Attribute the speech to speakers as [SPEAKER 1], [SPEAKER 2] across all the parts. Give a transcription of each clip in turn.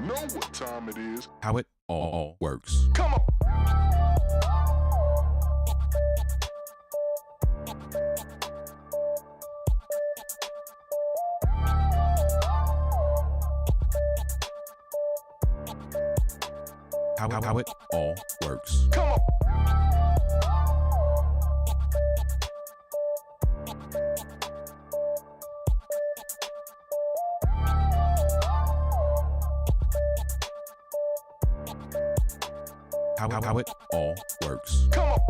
[SPEAKER 1] know what time it is.
[SPEAKER 2] How it all works.
[SPEAKER 1] Come on.
[SPEAKER 2] How it all works.
[SPEAKER 1] Come on.
[SPEAKER 2] How it all works.
[SPEAKER 1] Come on.
[SPEAKER 2] How it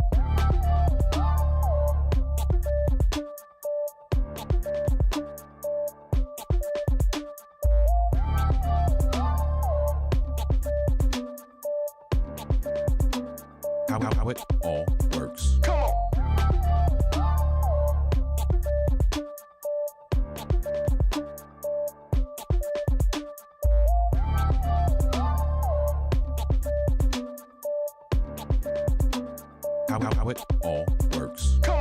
[SPEAKER 2] all works.
[SPEAKER 1] Come on.
[SPEAKER 2] How it all works.
[SPEAKER 1] Come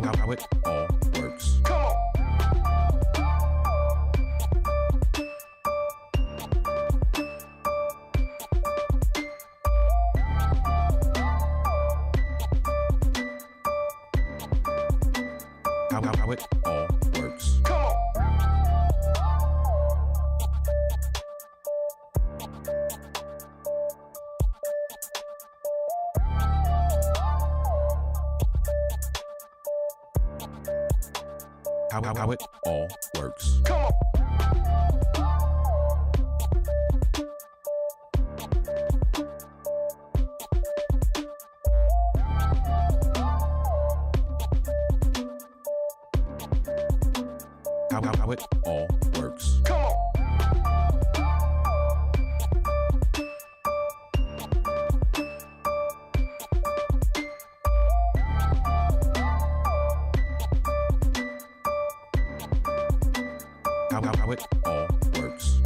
[SPEAKER 1] on.
[SPEAKER 2] How it all works.
[SPEAKER 1] Come on.
[SPEAKER 2] How it all works.
[SPEAKER 1] Come on.
[SPEAKER 2] How it all works.
[SPEAKER 1] Come on.
[SPEAKER 2] How it all works.
[SPEAKER 1] Come on.
[SPEAKER 2] How it all works.
[SPEAKER 1] Come on.
[SPEAKER 2] How it all works.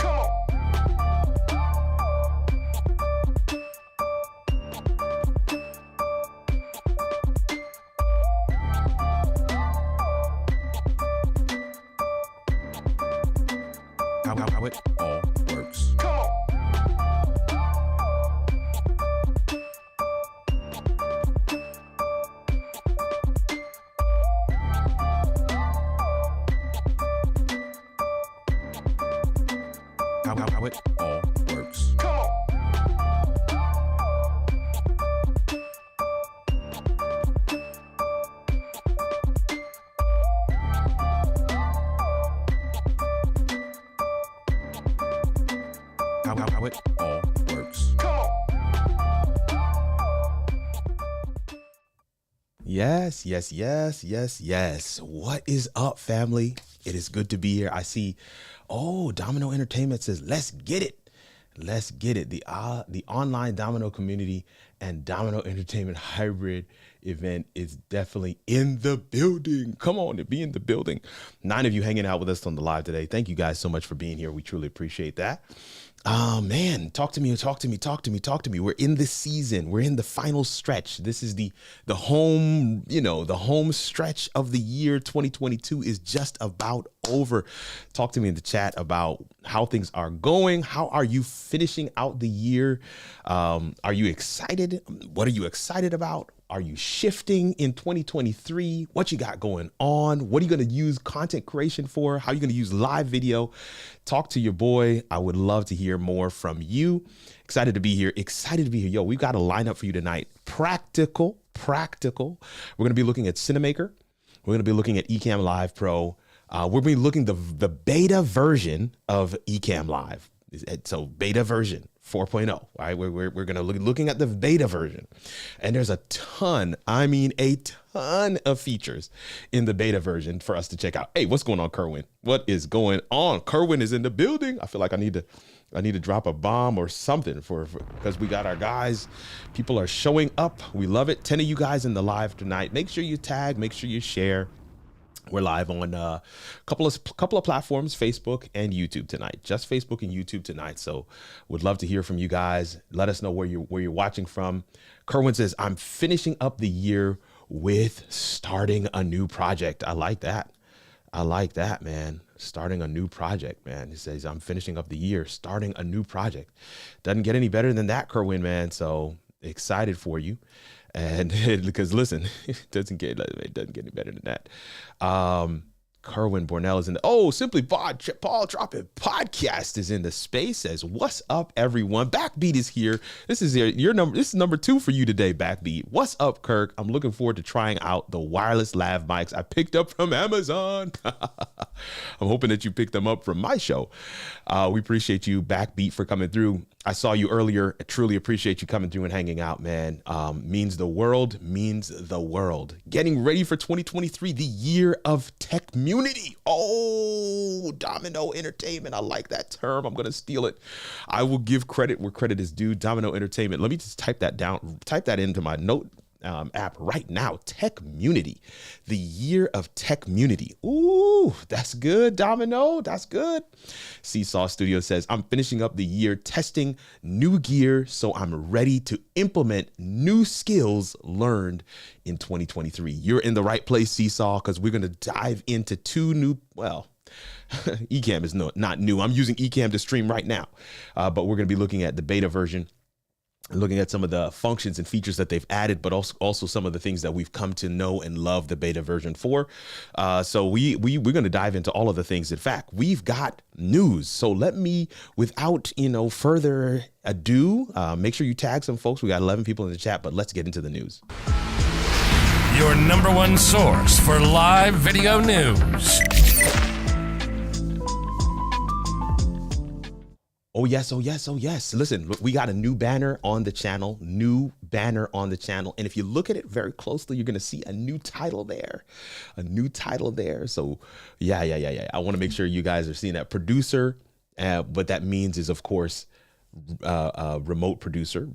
[SPEAKER 1] Come on.
[SPEAKER 2] How it all works.
[SPEAKER 1] Come on.
[SPEAKER 2] How it all works.
[SPEAKER 1] Come on.
[SPEAKER 2] Yes, yes, yes, yes, yes. What is up, family? It is good to be here. I see, Domino Entertainment says, let's get it. Let's get it. The online Domino community and Domino Entertainment hybrid event is definitely in the building. Come on, to be in the building. 9 of you hanging out with us on the live today. Thank you guys so much for being here. We truly appreciate that. Man, talk to me. We're in this season. We're in the final stretch. This is the home, the home stretch of the year. 2022 is just about over. Talk to me in the chat about how things are going. How are you finishing out the year? Are you excited? What are you excited about? Are you shifting in 2023? What you got going on? What are you going to use content creation for? How are you going to use live video? Talk to your boy. I would love to hear more from you. Excited to be here. Yo, we've got a lineup for you tonight. Practical. We're going to be looking at Cinamaker. We're going to be looking at Ecamm Live Pro. We're going to be looking at the beta version of Ecamm Live. So beta version 4.0, right? We're going to looking at the beta version, and there's a ton of features in the beta version for us to check out. Hey, what's going on, Kerwin? What is going on? Kerwin is in the building. I feel like I need to drop a bomb or something because we got our guys. People are showing up. We love it. 10 of you guys in the live tonight. Make sure you tag, make sure you share. We're live on a couple of platforms, Facebook and YouTube tonight. Just Facebook and YouTube tonight. So would love to hear from you guys. Let us know where you're watching from. Kerwin says, I'm finishing up the year with starting a new project. I like that. I like that, man. Starting a new project, man. He says, I'm finishing up the year, starting a new project. Doesn't get any better than that, Kerwin, man. So excited for you. And because listen, it doesn't get any better than that. Kerwin Bornell is in the Simply Paul Dropping Podcast is in the space. Says, what's up, everyone? Backbeat is here. This is your number. This is number 2 for you today, Backbeat. What's up, Kirk? I'm looking forward to trying out the wireless lav mics I picked up from Amazon. I'm hoping that you picked them up from my show. We appreciate you, Backbeat, for coming through. I saw you earlier. I truly appreciate you coming through and hanging out, man. Means the world. Getting ready for 2023, the year of techmunity. Oh, Domino Entertainment. I like that term. I'm going to steal it. I will give credit where credit is due. Domino Entertainment. Let me just type that down. Type that into my note app right now. Techmunity, the year of techmunity. Ooh, that's good, Domino. That's good. Seesaw Studio says, I'm finishing up the year testing new gear, so I'm ready to implement new skills learned in 2023. You're in the right place, Seesaw, because we're going to dive into 2 new, Ecamm is not new. I'm using Ecamm to stream right now, but we're going to be looking at the beta version, looking at some of the functions and features that they've added, but also some of the things that we've come to know and love the beta version for. So we're going to dive into all of the things. In fact, we've got news. So let me, without further ado, make sure you tag some folks. We got 11 people in the chat, but let's get into the news.
[SPEAKER 1] Your number 1 source for live video news.
[SPEAKER 2] Oh, yes. Listen, we got a new banner on the channel, And if you look at it very closely, you're going to see a new title there. So yeah. I want to make sure you guys are seeing that. Producer. What that means is, of course, remote producer.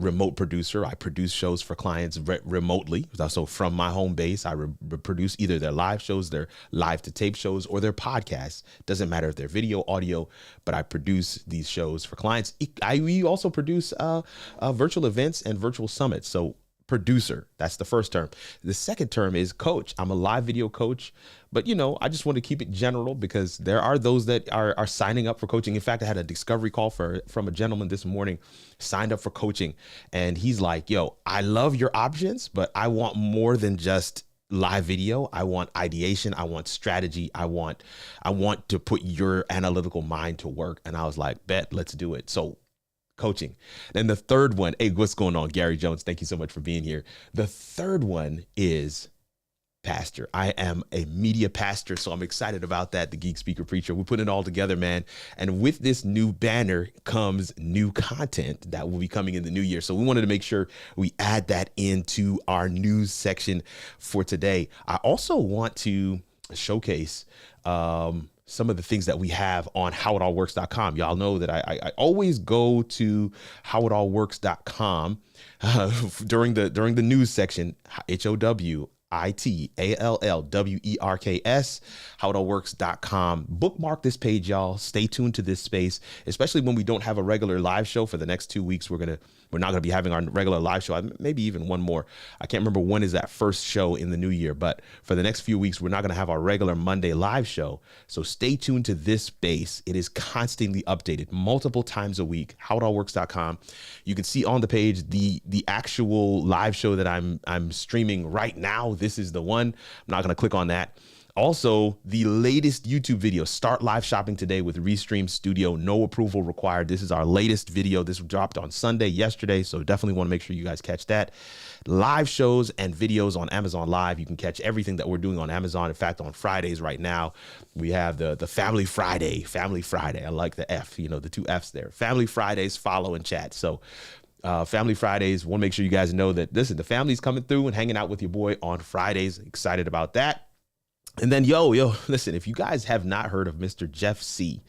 [SPEAKER 2] I produce shows for clients remotely. So from my home base, I produce either their live shows, their live to tape shows, or their podcasts. Doesn't matter if they're video, audio, but I produce these shows for clients. We also produce virtual events and virtual summits. So producer, that's the first term. The second term is coach. I'm a live video coach, but I just want to keep it general because there are those that are signing up for coaching. In fact, I had a discovery call from a gentleman this morning, signed up for coaching, and he's like, yo, I love your options, but I want more than just live video. I want ideation. I want strategy. I want to put your analytical mind to work. And I was like, bet, let's do it. So coaching. Then the third one, hey, what's going on, Gary Jones? Thank you so much for being here. The third one is pastor. I am a media pastor, so I'm excited about that. The Geek Speaker Preacher. We put it all together, man. And with this new banner comes new content that will be coming in the new year. So we wanted to make sure we add that into our news section for today. I also want to showcase some of the things that we have on howitallworks.com. Y'all know that I always go to howitallworks.com during the news section, HOWITALLWERKS, howitallworks.com. Bookmark this page, y'all. Stay tuned to this space, especially when we don't have a regular live show for the next 2 weeks. We're not going to be having our regular live show, maybe even one more. I can't remember when is that first show in the new year, but for the next few weeks, we're not going to have our regular Monday live show. So stay tuned to this space. It is constantly updated multiple times a week, howitallworks.com. You can see on the page the actual live show that I'm streaming right now. This is the one. I'm not going to click on that. Also, the latest YouTube video, start live shopping today with Restream Studio, no approval required. This is our latest video. This dropped on Sunday, yesterday, so definitely want to make sure you guys catch that. Live shows and videos on Amazon Live. You can catch everything that we're doing on Amazon. In fact, on Fridays right now, we have the Family Friday. I like the F, the 2 Fs there. Family Fridays, follow and chat. So Family Fridays, want to make sure you guys know that, listen, the family's coming through and hanging out with your boy on Fridays. Excited about that. And then, listen, if you guys have not heard of Mr. Jeff C.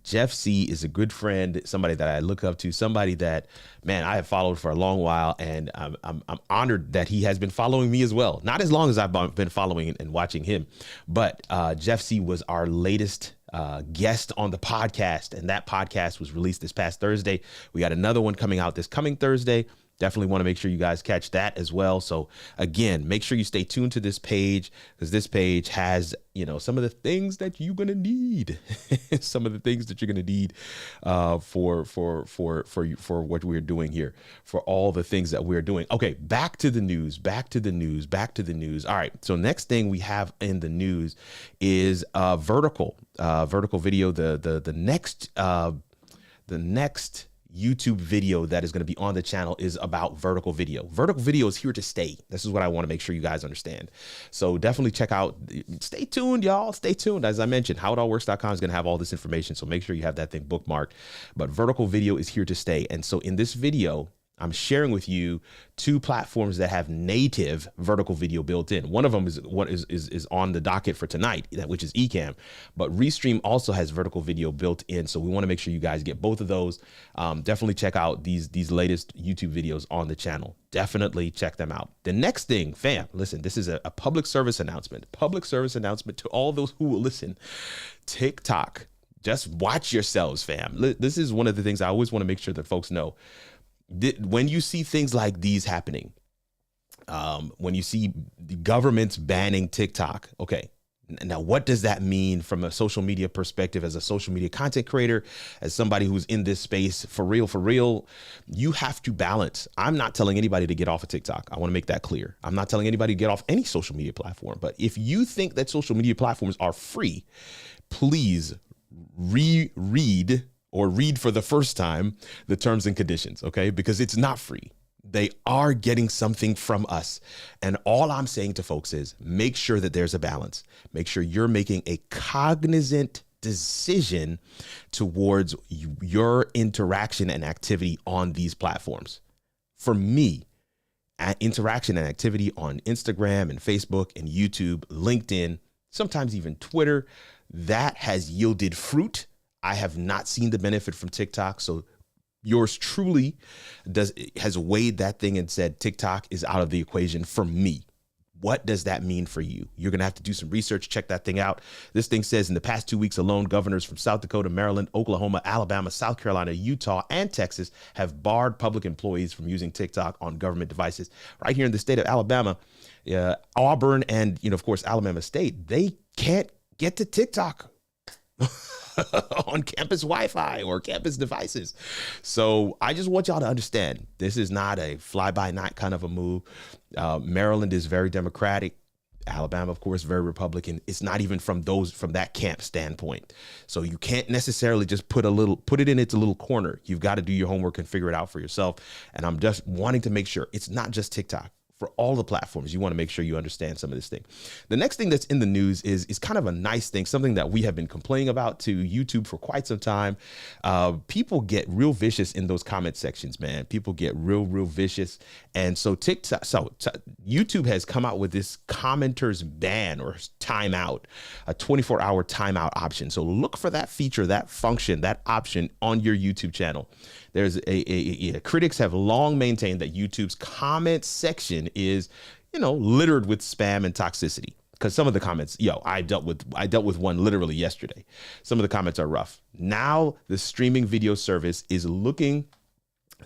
[SPEAKER 2] Jeff C is a good friend, somebody that I look up to, somebody that, man, I have followed for a long while. And I'm honored that he has been following me as well. Not as long as I've been following and watching him, but Jeff C was our latest guest on the podcast. And that podcast was released this past Thursday. We got another one coming out this coming Thursday. Definitely want to make sure you guys catch that as well. So again, make sure you stay tuned to this page, because this page has, some of the things that you're going to need, some of the things that you're going to need for what we're doing here, for all the things that we're doing. Okay, back to the news. All right. So next thing we have in the news is vertical video. The next YouTube video that is going to be on the channel is about vertical video. Vertical video is here to stay. This is what I want to make sure you guys understand. So definitely check out, stay tuned, y'all. Stay tuned. As I mentioned, howitallworks.com is going to have all this information. So make sure you have that thing bookmarked. But vertical video is here to stay. And so in this video, I'm sharing with you two platforms that have native vertical video built in. One of them is what is on the docket for tonight, which is Ecamm, but Restream also has vertical video built in. So we want to make sure you guys get both of those. Definitely check out these latest YouTube videos on the channel. Definitely check them out. The next thing, fam, listen, this is a public service announcement to all those who will listen. TikTok, just watch yourselves, fam. This is one of the things I always want to make sure that folks know. When you see things like these happening, when you see the governments banning TikTok, okay, now what does that mean from a social media perspective, as a social media content creator, as somebody who's in this space for real, you have to balance. I'm not telling anybody to get off of TikTok. I want to make that clear. I'm not telling anybody to get off any social media platform. But if you think that social media platforms are free, please read for the first time the terms and conditions, okay? Because it's not free. They are getting something from us. And all I'm saying to folks is make sure that there's a balance. Make sure you're making a cognizant decision towards your interaction and activity on these platforms. For me, interaction and activity on Instagram and Facebook and YouTube, LinkedIn, sometimes even Twitter, that has yielded fruit. I have not seen the benefit from TikTok. So yours truly has weighed that thing and said, TikTok is out of the equation for me. What does that mean for you? You're going to have to do some research, check that thing out. This thing says in the past 2 weeks alone, governors from South Dakota, Maryland, Oklahoma, Alabama, South Carolina, Utah, and Texas have barred public employees from using TikTok on government devices. Right here in the state of Alabama, Auburn and, of course, Alabama State, they can't get to TikTok on campus Wi-Fi or campus devices. So I just want y'all to understand, this is not a fly-by-night kind of a move. Maryland is very Democratic. Alabama, of course, very Republican. It's not even from that camp standpoint. So you can't necessarily just put it in its little corner. You've got to do your homework and figure it out for yourself. And I'm just wanting to make sure it's not just TikTok. For all the platforms, you want to make sure you understand some of this thing. The next thing that's in the news is kind of a nice thing, something that we have been complaining about to YouTube for quite some time. People get real vicious in those comment sections, man. People get real vicious. And so YouTube has come out with this commenters ban or timeout, a 24-hour timeout option. So look for that feature, that function, that option on your YouTube channel. There's critics have long maintained that YouTube's comment section is, littered with spam and toxicity. Because some of the comments, I dealt with one literally yesterday. Some of the comments are rough. Now the streaming video service is looking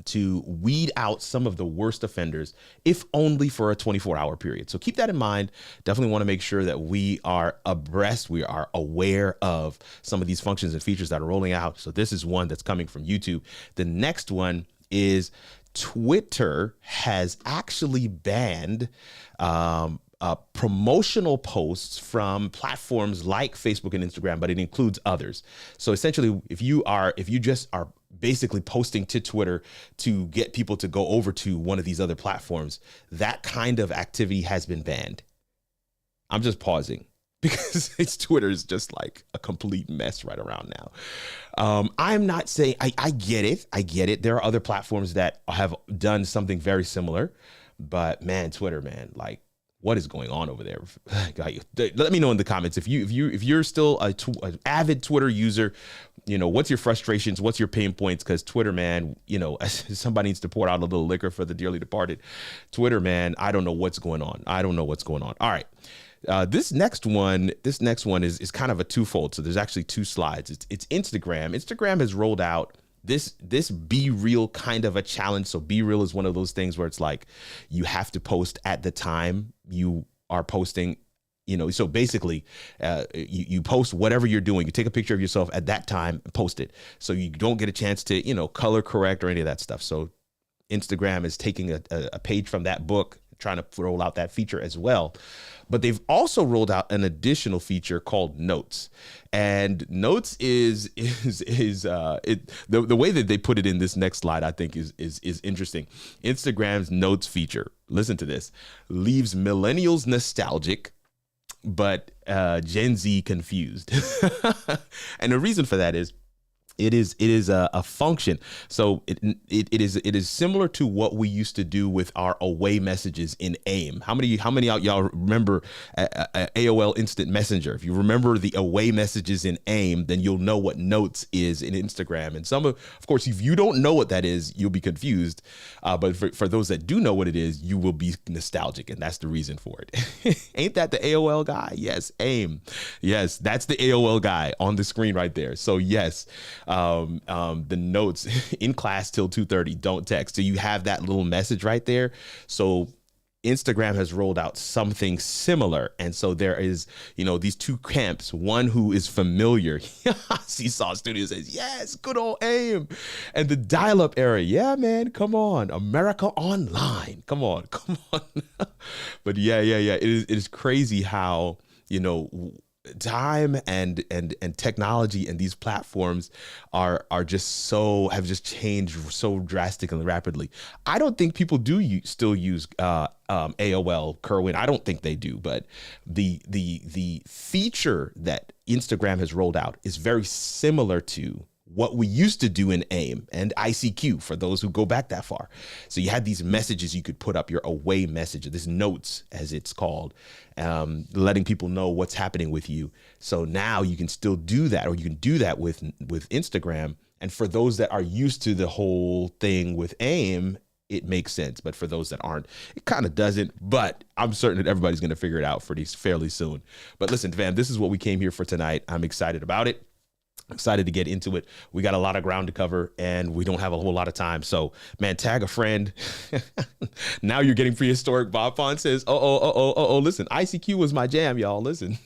[SPEAKER 2] to weed out some of the worst offenders, if only for a 24-hour period. So keep that in mind. Definitely want to make sure that we are abreast, we are aware of some of these functions and features that are rolling out. So this is one that's coming from YouTube. The next one is Twitter has actually banned promotional posts from platforms like Facebook and Instagram, but it includes others. So essentially, if you just are basically posting to Twitter to get people to go over to one of these other platforms, that kind of activity has been banned. I'm just pausing because Twitter is just like a complete mess right around now. I'm not saying I get it. There are other platforms that have done something very similar, but man, Twitter, man, like, What is going on over there? Let me know in the comments if you're still an avid Twitter user. You know, what's your frustrations? What's your pain points? Because Twitter, man, you know, somebody needs to pour out a little liquor for the dearly departed. Twitter, man, I don't know what's going on. I don't know what's going on. All right. This next one is kind of a twofold. So there's actually two slides. It's Instagram. Instagram has rolled out this Be Real kind of a challenge. So Be Real is one of those things where it's like you have to post at the time you are posting. You know, so basically, you post whatever you're doing. You take a picture of yourself at that time and post it. So you don't get a chance to, you know, color correct or any of that stuff. So Instagram is taking a page from that book, trying to roll out that feature as well. But they've also rolled out an additional feature called Notes. And Notes is the way that they put it in this next slide, I think is interesting. Instagram's Notes feature, listen to this, leaves millennials nostalgic, but Gen Z confused. And the reason for that is it is a function. So it is similar to what we used to do with our away messages in AIM. How many out y'all remember AOL Instant Messenger? If you remember the away messages in AIM, then you'll know what Notes is in Instagram. And of course, if you don't know what that is, you'll be confused. But for those that do know what it is, you will be nostalgic, and that's the reason for it. Ain't that the AOL guy? Yes, AIM. Yes, that's the AOL guy on the screen right there. So yes. The notes in class till 2:30, don't text. So you have that little message right there. So Instagram has rolled out something similar. And so there is, you know, these two camps, one who is familiar. Seesaw Studio says, yes, good old AIM. And the dial-up era. Yeah, man, come on. America Online. Come on. But yeah. It is crazy how, you know, time and technology and these platforms are just have just changed so drastically and rapidly. I don't think people still use AOL, Kerwin. I don't think they do, but the feature that Instagram has rolled out is very similar to what we used to do in AIM and ICQ, for those who go back that far. So you had these messages you could put up, your away message, this Notes as it's called, letting people know what's happening with you. So now you can still do that, or you can do that with Instagram. And for those that are used to the whole thing with AIM, it makes sense. But for those that aren't, it kind of doesn't. But I'm certain that everybody's going to figure it out fairly soon. But listen, fam, this is what we came here for tonight. I'm excited about it. Excited to get into it. We got a lot of ground to cover and we don't have a whole lot of time. So, man, tag a friend. Now you're getting prehistoric. Bob Pond says, listen, ICQ was my jam, y'all. Listen.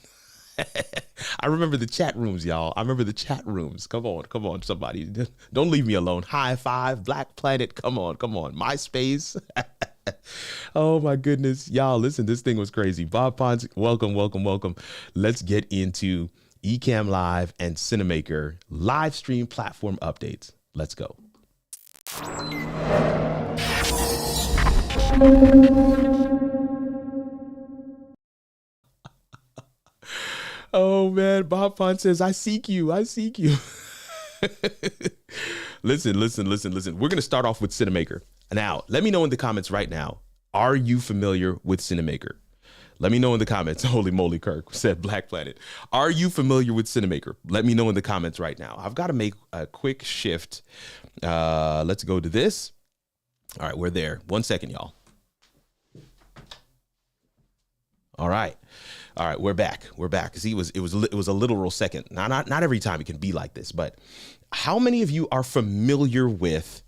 [SPEAKER 2] I remember the chat rooms, y'all. I remember the chat rooms. Come on, somebody. Don't leave me alone. High Five, Black Planet. Come on. MySpace. Oh my goodness. Y'all, listen, this thing was crazy. Bob Pond, welcome. Let's get into Ecamm Live and Cinamaker live stream platform updates. Let's go. Oh man, Bob Pond says, I seek you. Listen. We're going to start off with Cinamaker. Now, let me know in the comments right now. Are you familiar with Cinamaker? Let me know in the comments. Holy moly, Kirk said Black Planet. Are you familiar with Cinamaker? Let me know in the comments right now. I've got to make a quick shift. Let's go to this. All right, we're there. 1 second, y'all. All right, we're back. See, it was a literal second. Now, not every time it can be like this, but how many of you are familiar with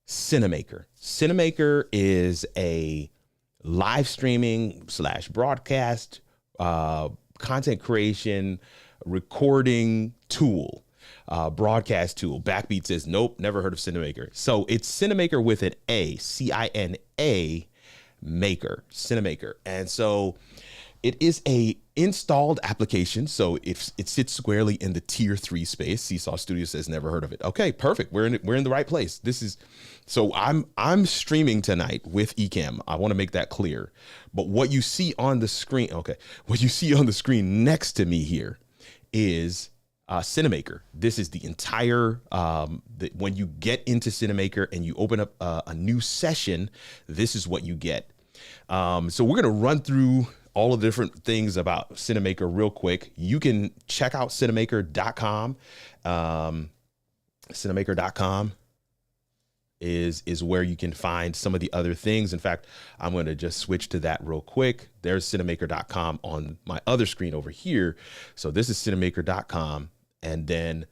[SPEAKER 2] Cinamaker? Cinamaker is a live streaming / broadcast, content creation, recording tool, broadcast tool. Backbeat says, nope, never heard of Cinamaker. So it's Cinamaker with an A, CINA maker, Cinamaker. And so it is a installed application. So it sits squarely in the tier 3 space. Seesaw Studio says never heard of it. Okay, perfect. We're in the right place. So I'm streaming tonight with Ecamm. I want to make that clear. But what you see on the screen, what you see on the screen next to me here is Cinamaker. This is the entire, when you get into Cinamaker and you open up a new session, this is what you get. So we're going to run through all of the different things about Cinamaker real quick. You can check out cinamaker.com. Cinamaker.com is where you can find some of the other things. In fact, I'm going to just switch to that real quick. There's cinamaker.com on my other screen over here. So this is cinamaker.com. And then,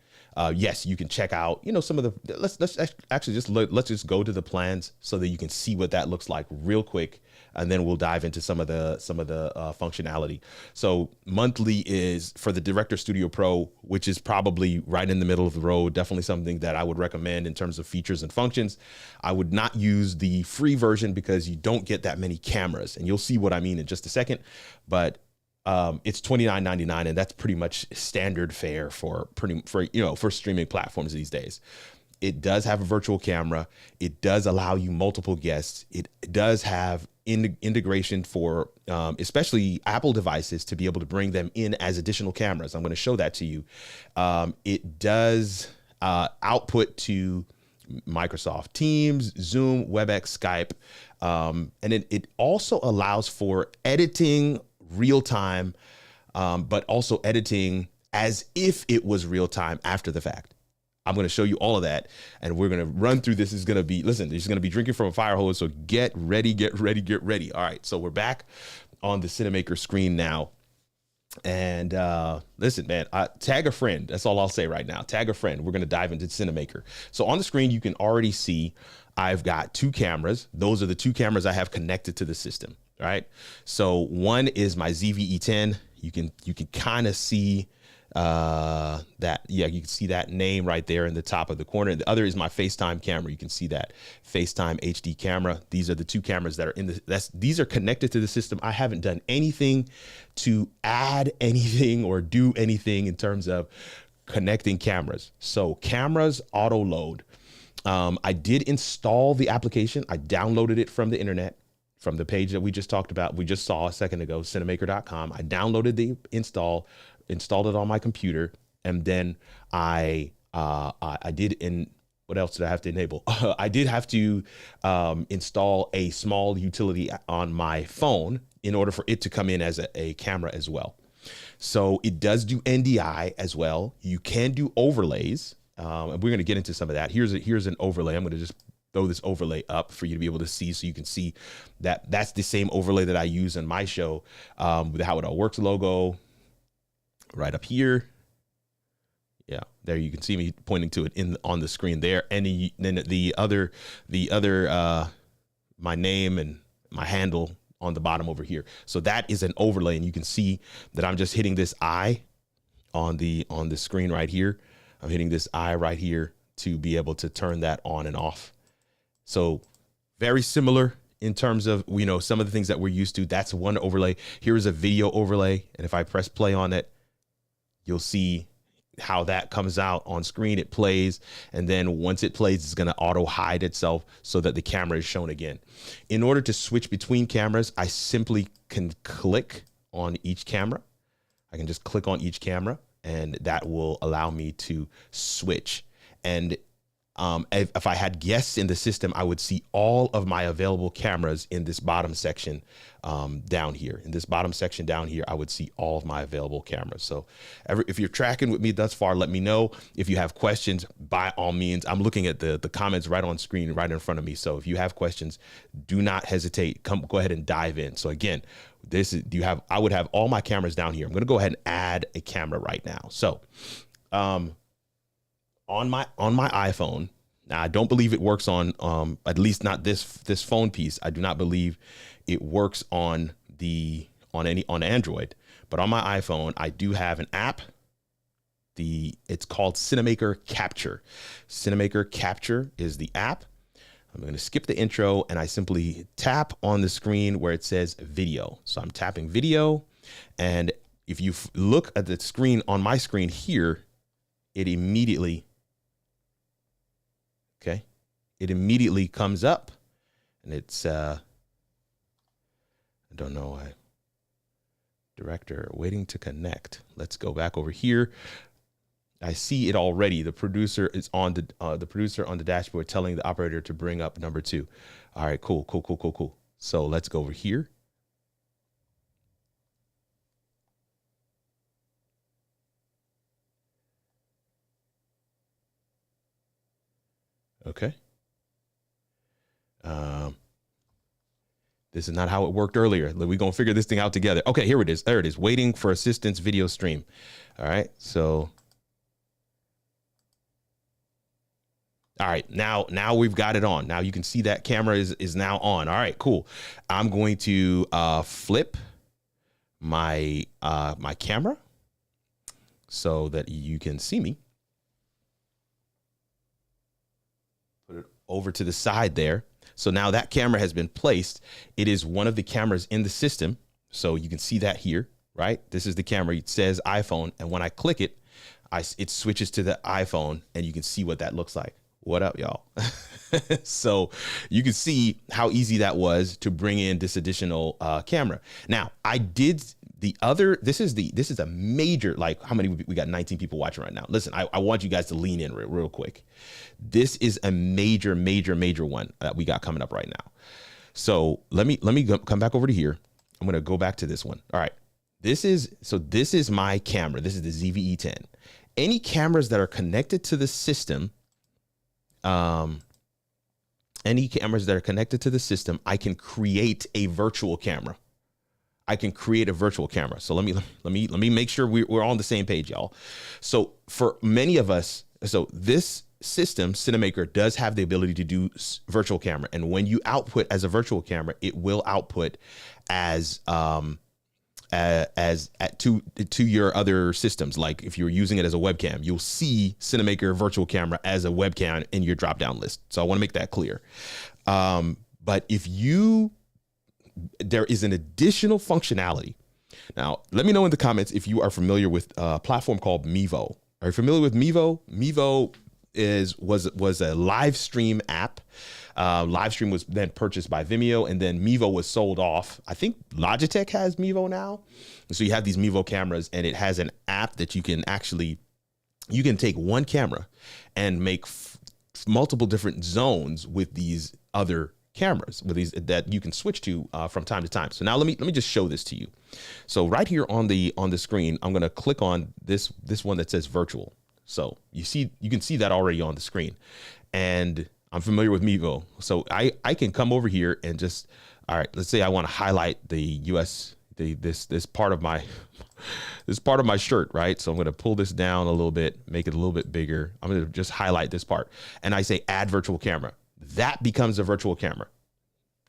[SPEAKER 2] yes, you can check out, you know, some of the, let's actually just look, let's just go to the plans so that you can see what that looks like real quick. And then we'll dive into some of the functionality. So monthly is for the Director Studio Pro, which is probably right in the middle of the road. Definitely something that I would recommend in terms of features and functions. I would not use the free version because you don't get that many cameras, and you'll see what I mean in just a second. But it's $29.99, and that's pretty much standard fare for streaming platforms these days. It does have a virtual camera. It does allow you multiple guests. It does have integration for especially Apple devices to be able to bring them in as additional cameras. I'm going to show that to you. It does output to Microsoft Teams, Zoom, WebEx, Skype. And it also allows for editing real time, but also editing as if it was real time after the fact. I'm going to show you all of that, and we're going to run through this. Is going to be, listen, you're going to be drinking from a fire hose. So get ready, get ready, get ready. All right. So we're back on the Cinamaker screen now. And listen, man, tag a friend. That's all I'll say right now. Tag a friend. We're going to dive into Cinamaker. So on the screen, you can already see I've got two cameras. Those are the two cameras I have connected to the system. All right. So one is my ZVE10. You can kind of see that, yeah, you can see that name right there in the top of the corner. The other is my FaceTime camera. You can see that FaceTime HD camera. These are the two cameras that are these are connected to the system. I haven't done anything to add anything or do anything in terms of connecting cameras. So cameras auto load. I did install the application. I downloaded it from the internet, from the page that we just talked about. We just saw a second ago, cinamaker.com. I downloaded the installed it on my computer, and then I did what else did I have to enable? I did have to install a small utility on my phone in order for it to come in as a camera as well. So it does do NDI as well. You can do overlays, and we're going to get into some of that. Here's an overlay. I'm going to just throw this overlay up for you to be able to see, so you can see that that's the same overlay that I use in my show with the How It All Works logo. Right up here. Yeah, there you can see me pointing to it on the screen there. And then the other my name and my handle on the bottom over here. So that is an overlay, and you can see that I'm just hitting this eye on the screen right here. I'm hitting this eye right here to be able to turn that on and off. So very similar in terms of, you know, some of the things that we're used to. That's one overlay. Here is a video overlay, and if I press play on it, you'll see how that comes out on screen. It plays, and then once it plays, it's going to auto hide itself so that the camera is shown again. In order to switch between cameras, I simply can click on each camera. I can just click on each camera, and that will allow me to switch. And if I had guests in the system, I would see all of my available cameras in this bottom section down here. In this bottom section down here, I would see all of my available cameras. So if you're tracking with me thus far, let me know. If you have questions, by all means, I'm looking at the comments right on screen, right in front of me. So if you have questions, do not hesitate. Go ahead and dive in. So again, I would have all my cameras down here. I'm going to go ahead and add a camera right now. So on my iPhone. Now, I don't believe it works on at least not this phone piece. I do not believe it works on Android, but on my iPhone, I do have an app. It's called Cinamaker Capture. Cinamaker Capture is the app. I'm going to skip the intro, and I simply tap on the screen where it says video. So I'm tapping video, and if you look at the screen on my screen here, it immediately comes up, and it's I don't know, director waiting to connect. Let's go back over here. I see it already. The producer is on the producer on the dashboard telling the operator to bring up number 2. All right, cool. So let's go over here. Okay. This is not how it worked earlier. We're going to figure this thing out together. Okay, here it is. There it is. Waiting for assistance video stream. All right. So, all right. Now we've got it on. Now you can see that camera is now on. All right, cool. I'm going to flip my my camera so that you can see me. Put it over to the side there. So now that camera has been placed. It is one of the cameras in the system. So you can see that here, right? This is the camera. It says iPhone. And when I click it, it switches to the iPhone and you can see what that looks like. What up, y'all? So you can see how easy that was to bring in this additional camera. Now I did the other, this is a major, like how many, we got 19 people watching right now. Listen, I want you guys to lean in real quick. This is a major one that we got coming up right now. So let me come back over to here. I'm going to go back to this one. All right. This is my camera. This is the ZVE10. Any cameras that are connected to the system, I can create a virtual camera. So let me make sure we're on the same page, y'all. So for many of us, so this system, Cinamaker, does have the ability to do virtual camera. And when you output as a virtual camera, it will output as to your other systems. Like if you're using it as a webcam, you'll see Cinamaker virtual camera as a webcam in your drop down list. So I want to make that clear. But there is an additional functionality. Now, let me know in the comments if you are familiar with a platform called Mevo. Are you familiar with Mevo? Mevo was a live stream app. Livestream was then purchased by Vimeo, and then Mevo was sold off. I think Logitech has Mevo now. So you have these Mevo cameras, and it has an app that you can take one camera and make multiple different zones with these other cameras, with these that you can switch to from time to time. So now let me just show this to you. So right here on the screen, I'm going to click on this one that says virtual. So you can see that already on the screen, and I'm familiar with Mevo. So I can come over here and just, all right, let's say I want to highlight the this part of my shirt, right? So I'm going to pull this down a little bit, make it a little bit bigger. I'm going to just highlight this part, and I say add virtual camera. That becomes a virtual camera,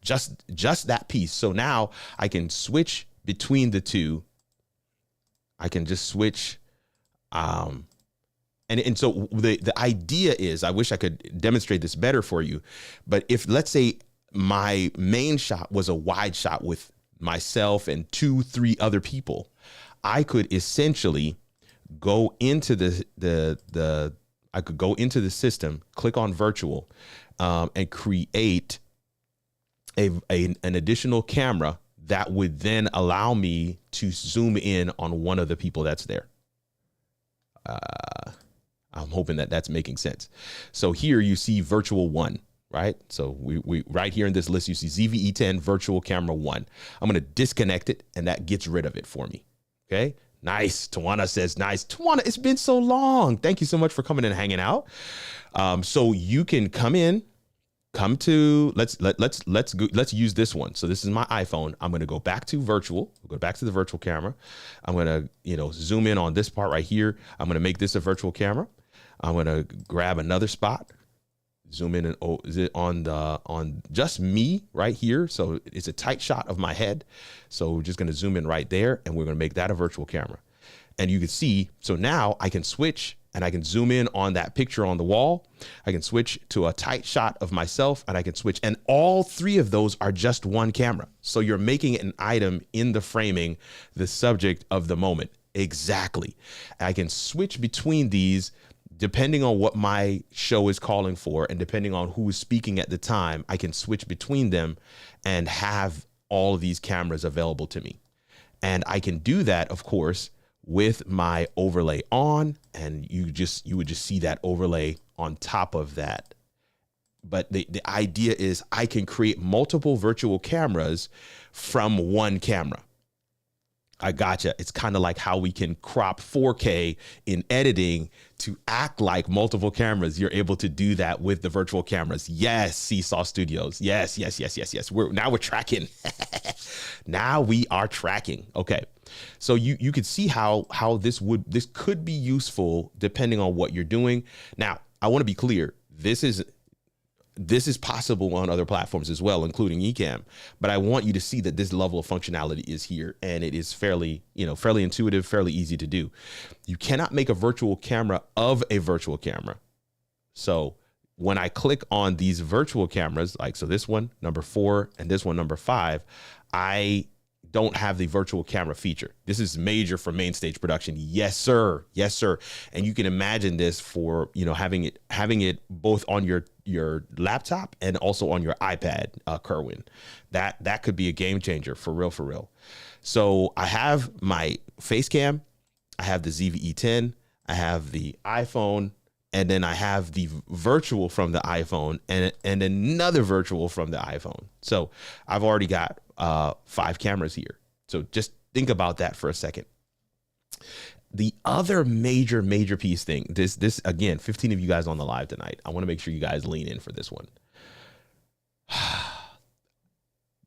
[SPEAKER 2] just that piece. So now I can switch between the two. I can just switch. And so the idea is, I wish I could demonstrate this better for you, but if, let's say, my main shot was a wide shot with myself and 2-3 other people, I could essentially go into I could go into the system, click on virtual, and create an additional camera that would then allow me to zoom in on one of the people that's there. I'm hoping that that's making sense. So here you see virtual 1, right? So we right here in this list, you see ZVE10 virtual camera 1. I'm going to disconnect it, and that gets rid of it for me. Okay. Nice. Tawana says, nice. Tawana, it's been so long. Thank you so much for coming and hanging out. So you can let's use this one. So this is my iPhone. I'm going to go back to virtual, go back to the virtual camera. I'm going to, zoom in on this part right here. I'm going to make this a virtual camera. I'm going to grab another spot, zoom in, and is it on just me right here? So it's a tight shot of my head. So we're just going to zoom in right there, and we're going to make that a virtual camera. And you can see, so now I can switch, and I can zoom in on that picture on the wall. I can switch to a tight shot of myself, and I can switch. And all 3 of those are just one camera. So you're making an item in the framing, the subject of the moment. Exactly. I can switch between these depending on what my show is calling for, and depending on who is speaking at the time. I can switch between them and have all of these cameras available to me. And I can do that, of course, with my overlay on, and you would just see that overlay on top of that. But the idea is I can create multiple virtual cameras from one camera. I gotcha. It's kind of like how we can crop 4K in editing to act like multiple cameras. You're able to do that with the virtual cameras. Yes, Seesaw Studios. Yes. Now we're tracking. Now we are tracking. Okay. So you could see how this could be useful depending on what you're doing. Now, I want to be clear. This is possible on other platforms as well, including Ecamm. But I want you to see that this level of functionality is here, and it is fairly intuitive, fairly easy to do. You cannot make a virtual camera of a virtual camera. So when I click on these virtual cameras, like so this one, number 4, and this one, number 5, I don't have the virtual camera feature. This is major for main stage production. Yes, sir. Yes, sir. And you can imagine this for, having it both on your laptop and also on your iPad, Kerwin. That could be a game changer for real. So I have my face cam, I have the ZVE10, I have the iPhone, and then I have the virtual from the iPhone and another virtual from the iPhone. So I've already got 5 cameras here. So just think about that for a second. The other major piece thing, this again, 15 of you guys on the live tonight. I want to make sure you guys lean in for this one.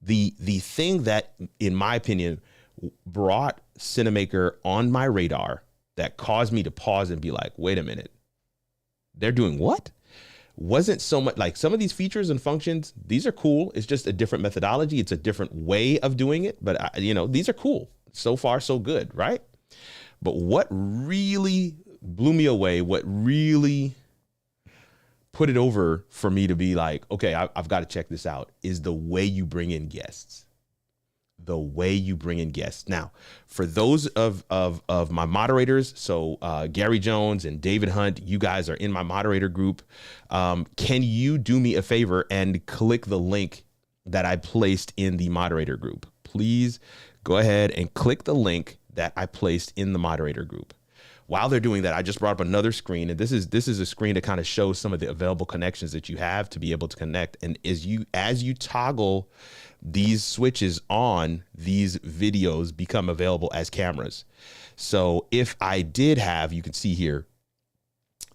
[SPEAKER 2] The thing that, in my opinion, brought Cinamaker on my radar that caused me to pause and be like, wait a minute, they're doing what? Wasn't so much like some of these features and functions. These are cool. It's just a different methodology. It's a different way of doing it. But these are cool. So far, so good, right? But what really blew me away, what really put it over for me to be like, okay, I've got to check this out, is the way you bring in guests. The way you bring in guests. Now, for those of my moderators, so Gary Jones and David Hunt, you guys are in my moderator group. Can you do me a favor and click the link that I placed in the moderator group? Please go ahead and click the link that I placed in the moderator group. While they're doing that, I just brought up another screen, and this is a screen to kind of show some of the available connections that you have to be able to connect. And as you toggle these switches on, these videos become available as cameras. So if I did have, you can see here,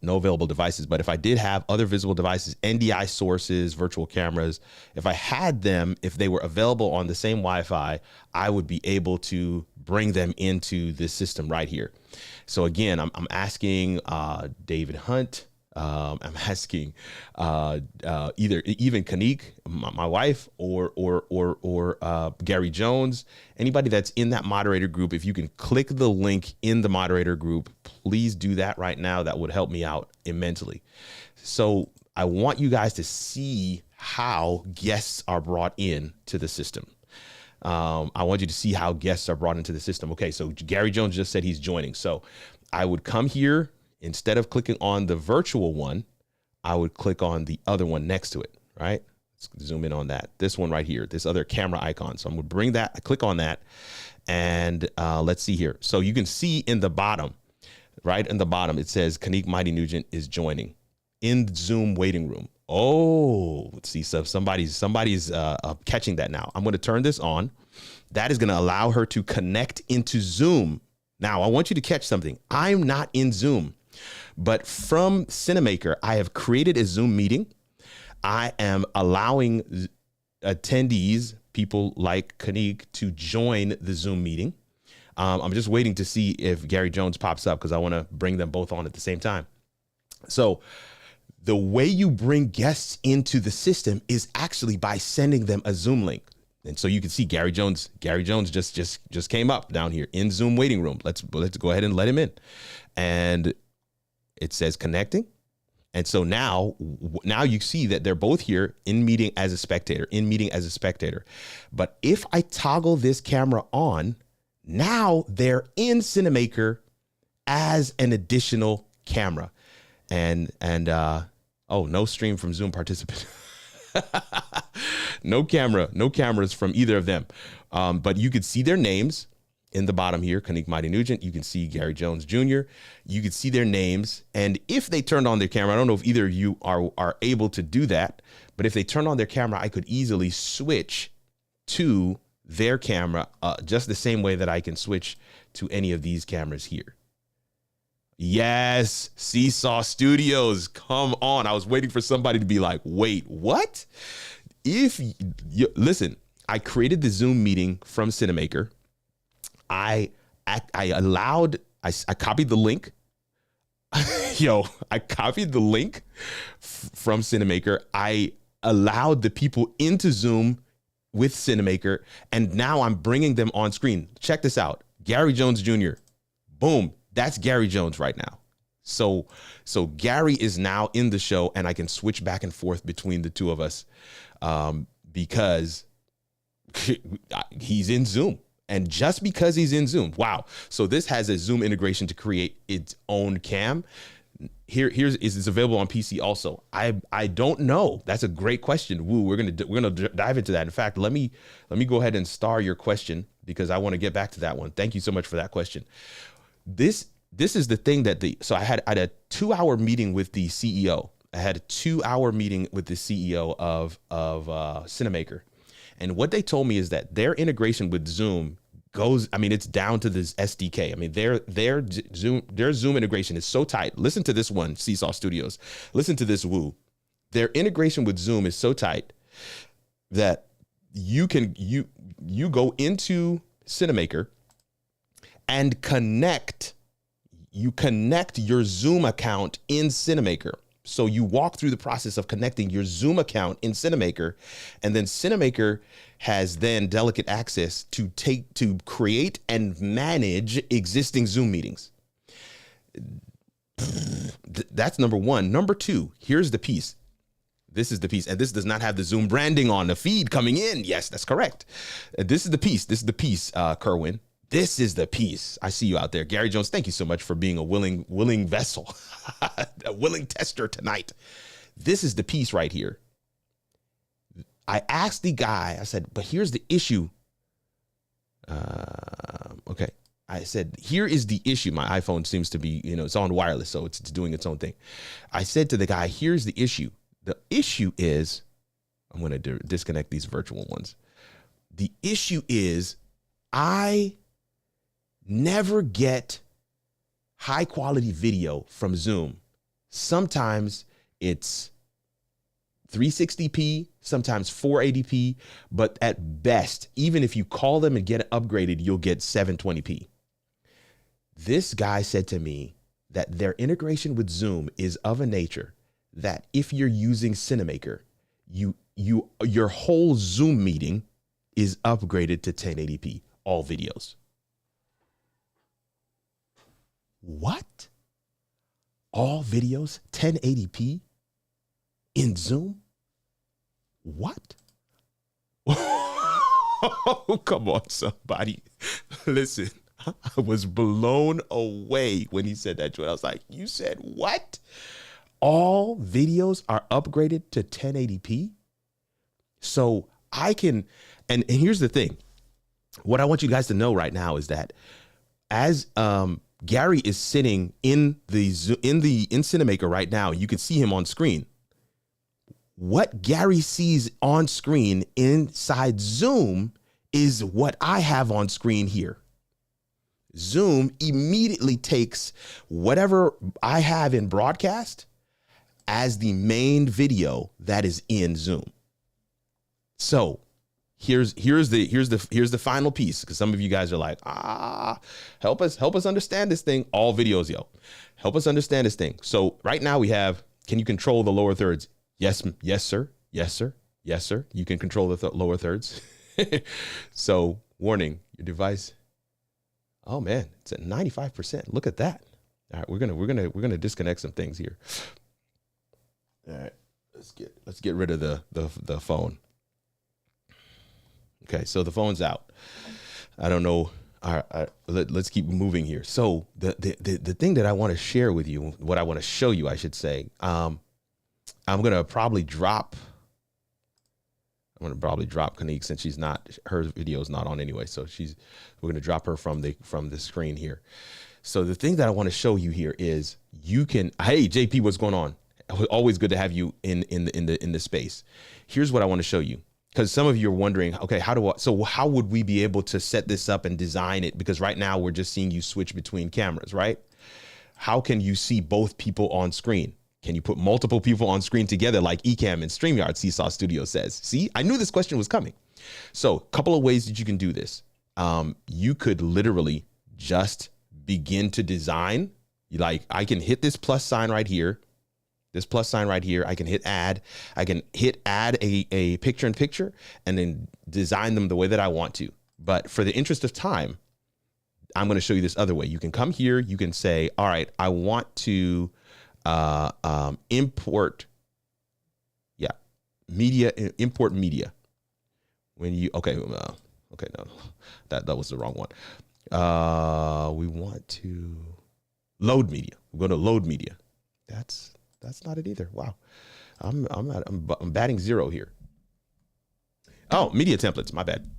[SPEAKER 2] no available devices, but if I did have other visible devices, NDI sources, virtual cameras, if I had them, if they were available on the same Wi-Fi, I would be able to bring them into this system right here. So again, I'm asking David Hunt, I'm asking even Kanik, my wife, or Gary Jones, anybody that's in that moderator group. If you can click the link in the moderator group, please do that right now. That would help me out immensely. So I want you guys to see how guests are brought in to the system. I want you to see how guests are brought into the system. Okay, so Gary Jones just said he's joining. So I would come here. Instead of clicking on the virtual one, I would click on the other one next to it, right? Let's zoom in on that. This one right here, this other camera icon. So I'm gonna bring that, I click on that, and let's see here. So you can see in the bottom, right in the bottom, it says Kanik Mighty Nugent is joining in the Zoom waiting room. Oh, let's see, so somebody's catching that now. I'm gonna turn this on. That is gonna allow her to connect into Zoom. Now, I want you to catch something. I'm not in Zoom. But from Cinamaker, I have created a Zoom meeting. I am allowing attendees, people like Kanik, to join the Zoom meeting. I'm just waiting to see if Gary Jones pops up because I want to bring them both on at the same time. So the way you bring guests into the system is actually by sending them a Zoom link. And so you can see Gary Jones just came up down here in Zoom waiting room. Let's go ahead and let him in. And it says connecting. And so now you see that they're both here in meeting as a spectator, But if I toggle this camera on, now they're in Cinamaker as an additional camera. And no stream from Zoom participant. No cameras from either of them. But you could see their names in the bottom here, Kanik Mighty Nugent. You can see Gary Jones Jr. You can see their names. And if they turned on their camera, I don't know if either of you are able to do that, but if they turn on their camera, I could easily switch to their camera just the same way that I can switch to any of these cameras here. Yes, Seesaw Studios, come on. I was waiting for somebody to be like, wait, what? If you listen, I created the Zoom meeting from Cinamaker. I copied the link. I copied the link from Cinamaker. I allowed the people into Zoom with Cinamaker, and now I'm bringing them on screen. Check this out. Gary Jones Jr. Boom. That's Gary Jones right now. So Gary is now in the show, and I can switch back and forth between the two of us because he's in Zoom. And just because he's in Zoom, wow. So this has a Zoom integration to create its own cam. It's available on PC also. I don't know. That's a great question. Woo, we're gonna dive into that. In fact, let me go ahead and star your question because I want to get back to that one. Thank you so much for that question. This is the thing that I had a 2-hour meeting with the CEO. I had a 2-hour meeting with the CEO of Cinamaker. And what they told me is that their integration with Zoom it's down to this SDK. I mean, their Zoom integration is so tight. Listen to this one, Seesaw Studios. Listen to this, Woo. Their integration with Zoom is so tight that you go into Cinamaker and connect your Zoom account in Cinamaker. So you walk through the process of connecting your Zoom account in Cinamaker, and then Cinamaker has then delicate access to create and manage existing Zoom meetings. That's number one. Number two, here's the piece. This is the piece, and this does not have the Zoom branding on the feed coming in. Yes, that's correct. This is the piece, Kerwin. This is the piece. I see you out there. Gary Jones, thank you so much for being a willing vessel, a willing tester tonight. This is the piece right here. I asked the guy, I said, but here's the issue. Okay. I said, here is the issue. My iPhone seems to be, it's on wireless, so it's doing its own thing. I said to the guy, here's the issue. The issue is, I'm going to disconnect these virtual ones. The issue is I never get high quality video from Zoom. Sometimes it's 360p, sometimes 480p, but at best, even if you call them and get it upgraded, you'll get 720p. This guy said to me that their integration with Zoom is of a nature that if you're using Cinamaker, your whole Zoom meeting is upgraded to 1080p, all videos. What? All videos 1080p in Zoom? What? Oh, come on, somebody. Listen, I was blown away when he said that to it. I was like, you said what? All videos are upgraded to 1080p? So I can, and here's the thing. What I want you guys to know right now is that as Gary is sitting in Cinamaker right now, you can see him on screen. What Gary sees on screen inside Zoom is what I have on screen here. Zoom immediately takes whatever I have in broadcast as the main video that is in Zoom. So here's the final piece, because some of you guys are like, help us understand this thing. All videos, help us understand this thing. So right now we have, can you control the lower thirds? Yes, sir. Yes, sir. Yes, sir. You can control the lower thirds. So warning, your device. Oh man, it's at 95%. Look at that. All right, we're gonna disconnect some things here. All right, let's get rid of the phone. Okay, so the phone's out. I don't know. All right, let's keep moving here. So the thing that I want to share with you, what I want to show you, I should say, I'm gonna probably drop I'm gonna probably drop Kanique since her video is not on anyway. So we're gonna drop her from the screen here. So the thing that I want to show you here is hey JP, what's going on? Always good to have you in the space. Here's what I want to show you, because some of you are wondering, okay, how would we be able to set this up and design it? Because right now we're just seeing you switch between cameras, right? How can you see both people on screen? Can you put multiple people on screen together like Ecamm and StreamYard, Seesaw Studio says? See, I knew this question was coming. So a couple of ways that you can do this. You could literally just begin to design. I can hit this plus sign right here. This plus sign right here. I can hit add. I can hit add a picture in picture and then design them the way that I want to. But for the interest of time, I'm going to show you this other way. You can come here. You can say, all right, I want to import media. When you no, that was the wrong one. We want to load media. We're going to load media. That's not it either. Wow, I'm batting zero here. Oh, media templates. My bad.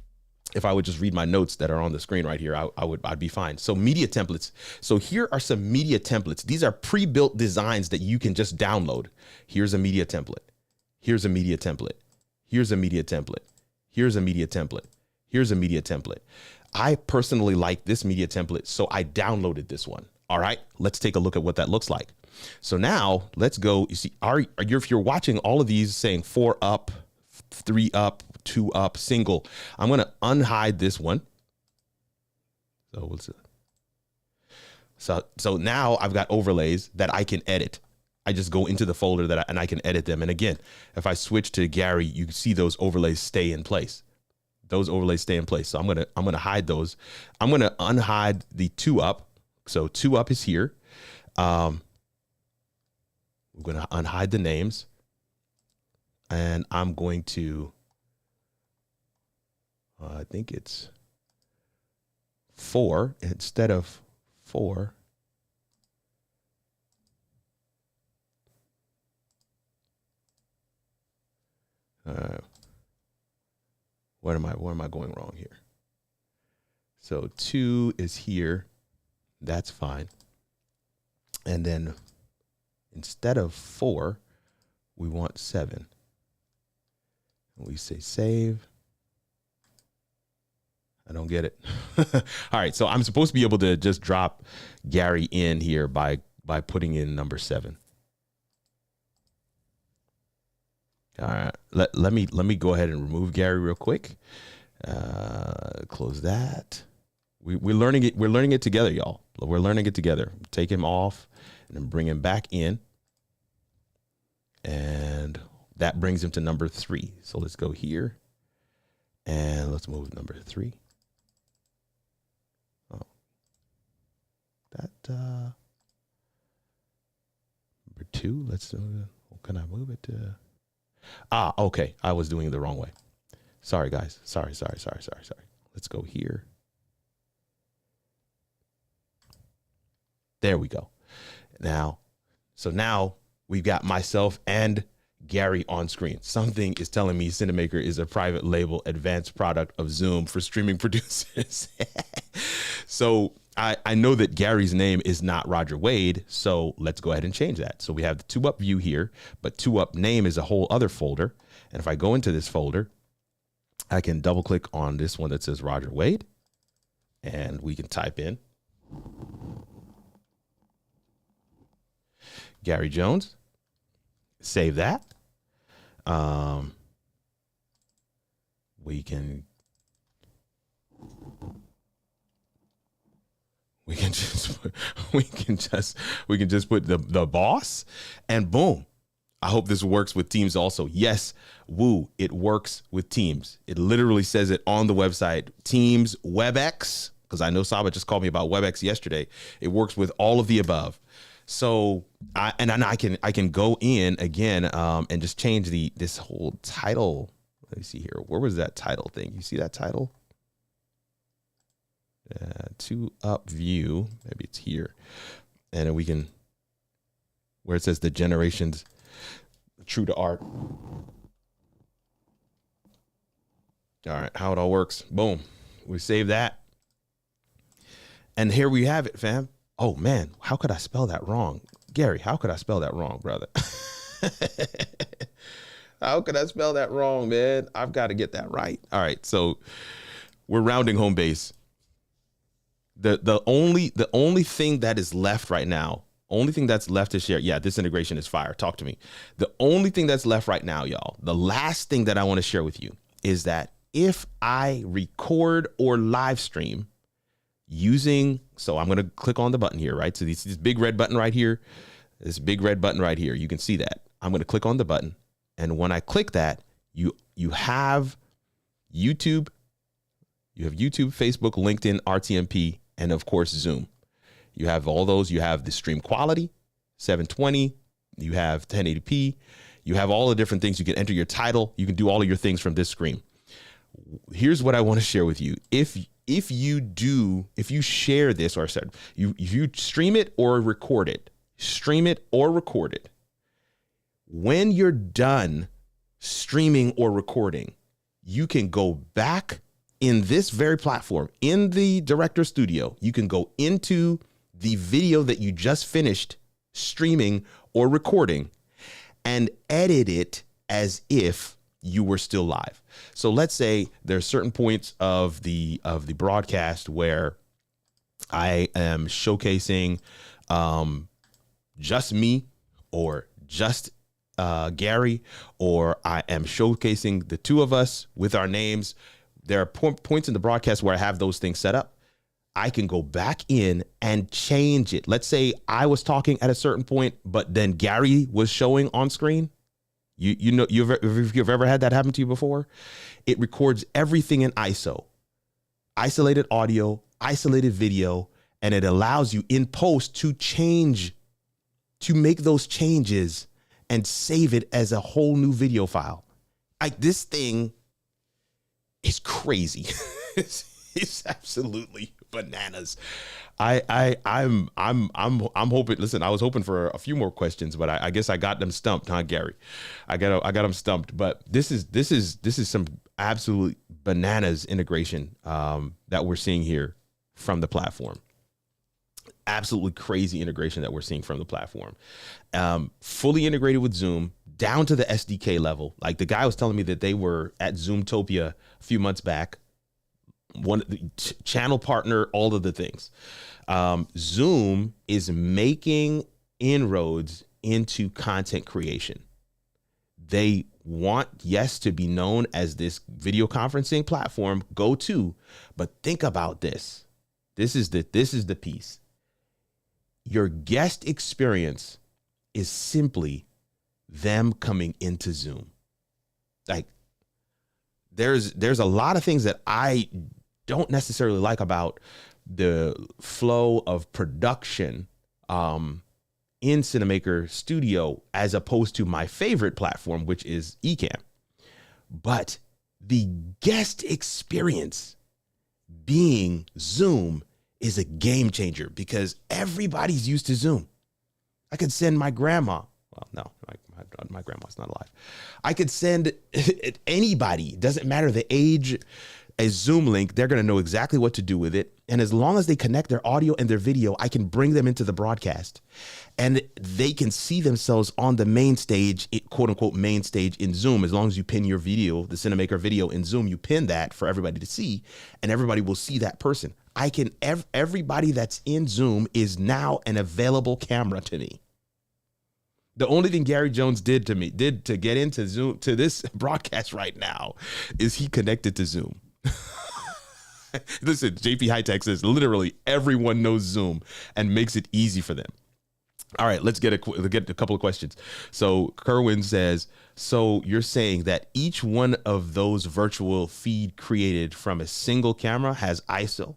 [SPEAKER 2] If I would just read my notes that are on the screen right here, I'd be fine. So media templates. So here are some media templates. These are pre-built designs that you can just download. Here's a media template. Here's a media template. Here's a media template. Here's a media template. Here's a media template. I personally like this media template, so I downloaded this one. All right, let's take a look at what that looks like. So now let's go. You see, if you're watching all of these saying 4 up, 3 up, 2 up, single, I'm going to unhide this one. So now I've got overlays that I can edit. I just go into the folder and I can edit them. And again, if I switch to Gary, you can see those overlays stay in place. Those overlays stay in place. So I'm gonna hide those. I'm gonna unhide the 2 up. So 2 up is here. We're gonna unhide the names, and I'm going to. I think it's 4 instead of 4. Where am I going wrong here? So 2 is here. That's fine. And then instead of 4, we want 7. We say save. I don't get it. All right, so I'm supposed to be able to just drop Gary in here by putting in number 7. All right, let me go ahead and remove Gary real quick. Close that. We're learning it. We're learning it together, y'all. We're learning it together. Take him off and then bring him back in, and that brings him to number 3. So let's go here, and let's move number 3. Oh, that number 2. Let's. Can I move it to? Okay. I was doing it the wrong way. Sorry, guys. Sorry. Let's go here. There we go. Now we've got myself and Gary on screen. Something is telling me Cinamaker is a private label advanced product of Zoom for streaming producers. So I know that Gary's name is not Roger Wade, so let's go ahead and change that. So we have the 2up view here, but 2up name is a whole other folder. And if I go into this folder, I can double click on this one that says Roger Wade, and we can type in Gary Jones, save that. We can just put the boss, and boom. I hope this works with Teams also. Yes, woo, it works with Teams. It literally says it on the website, Teams WebEx, because I know Saba just called me about WebEx yesterday. It works with all of the above. So I can go in again and just change this whole title. Let me see here. Where was that title thing? You see that title? 2up view. Maybe it's here. And then we can, where it says the generations true to art. All right, how it all works. Boom. We save that. And here we have it, fam. Oh, man, how could I spell that wrong? Gary, how could I spell that wrong, brother? How could I spell that wrong, man? I've got to get that right. All right, so we're rounding home base. The only thing that is left right now, only thing that's left to share. Yeah, this integration is fire. Talk to me. The only thing that's left right now, y'all, the last thing that I want to share with you is that if I record or live stream using, so I'm going to click on the button here, right? So this big red button right here, this big red button right here, you can see that. I'm going to click on the button. And when I click that, you have YouTube, Facebook, LinkedIn, RTMP, and of course, Zoom. You have all those. You have the stream quality, 720. You have 1080p. You have all the different things. You can enter your title. You can do all of your things from this screen. Here's what I want to share with you. If you share this, or if you stream it or record it, when you're done streaming or recording, you can go back in this very platform, in the Director Studio. You can go into the video that you just finished streaming or recording and edit it as if you were still live. So let's say there are certain points of the broadcast where I am showcasing just me or just Gary, or I am showcasing the two of us with our names. There are points in the broadcast where I have those things set up. I can go back in and change it. Let's say I was talking at a certain point, but then Gary was showing on screen. You've ever had that happen to you before? It records everything in ISO, isolated audio, isolated video, and it allows you in post to make those changes and save it as a whole new video file. Like, this thing is crazy. It's absolutely bananas. I'm hoping. Listen, I was hoping for a few more questions, but I guess I got them stumped, huh, Gary? I got them stumped. But this is some absolute bananas integration that we're seeing here from the platform. Absolutely crazy integration that we're seeing from the platform. Fully integrated with Zoom down to the SDK level. Like, the guy was telling me that they were at Zoomtopia a few months back. One channel partner, all of the things. Zoom is making inroads into content creation. They want, yes, to be known as this video conferencing platform go-to, but think about this. This is the piece. Your guest experience is simply them coming into Zoom. Like, there's a lot of things that I don't necessarily like about the flow of production in Cinamaker Studio, as opposed to my favorite platform, which is Ecamm. But the guest experience being Zoom is a game changer, because everybody's used to Zoom. I could send my grandma. Well, no, my grandma's not alive. I could send anybody, doesn't matter the age, a Zoom link. They're going to know exactly what to do with it. And as long as they connect their audio and their video, I can bring them into the broadcast, and they can see themselves on the main stage, quote unquote main stage in Zoom. As long as you pin your video, the Cinamaker video in Zoom, you pin that for everybody to see, and everybody will see that person. Everybody that's in Zoom is now an available camera to me. The only thing Gary Jones did to get into Zoom, to this broadcast right now, is he connected to Zoom. Listen, JP High-Tech says literally everyone knows Zoom and makes it easy for them. All right, let's get a couple of questions. So Kerwin says, so you're saying that each one of those virtual feed created from a single camera has ISO?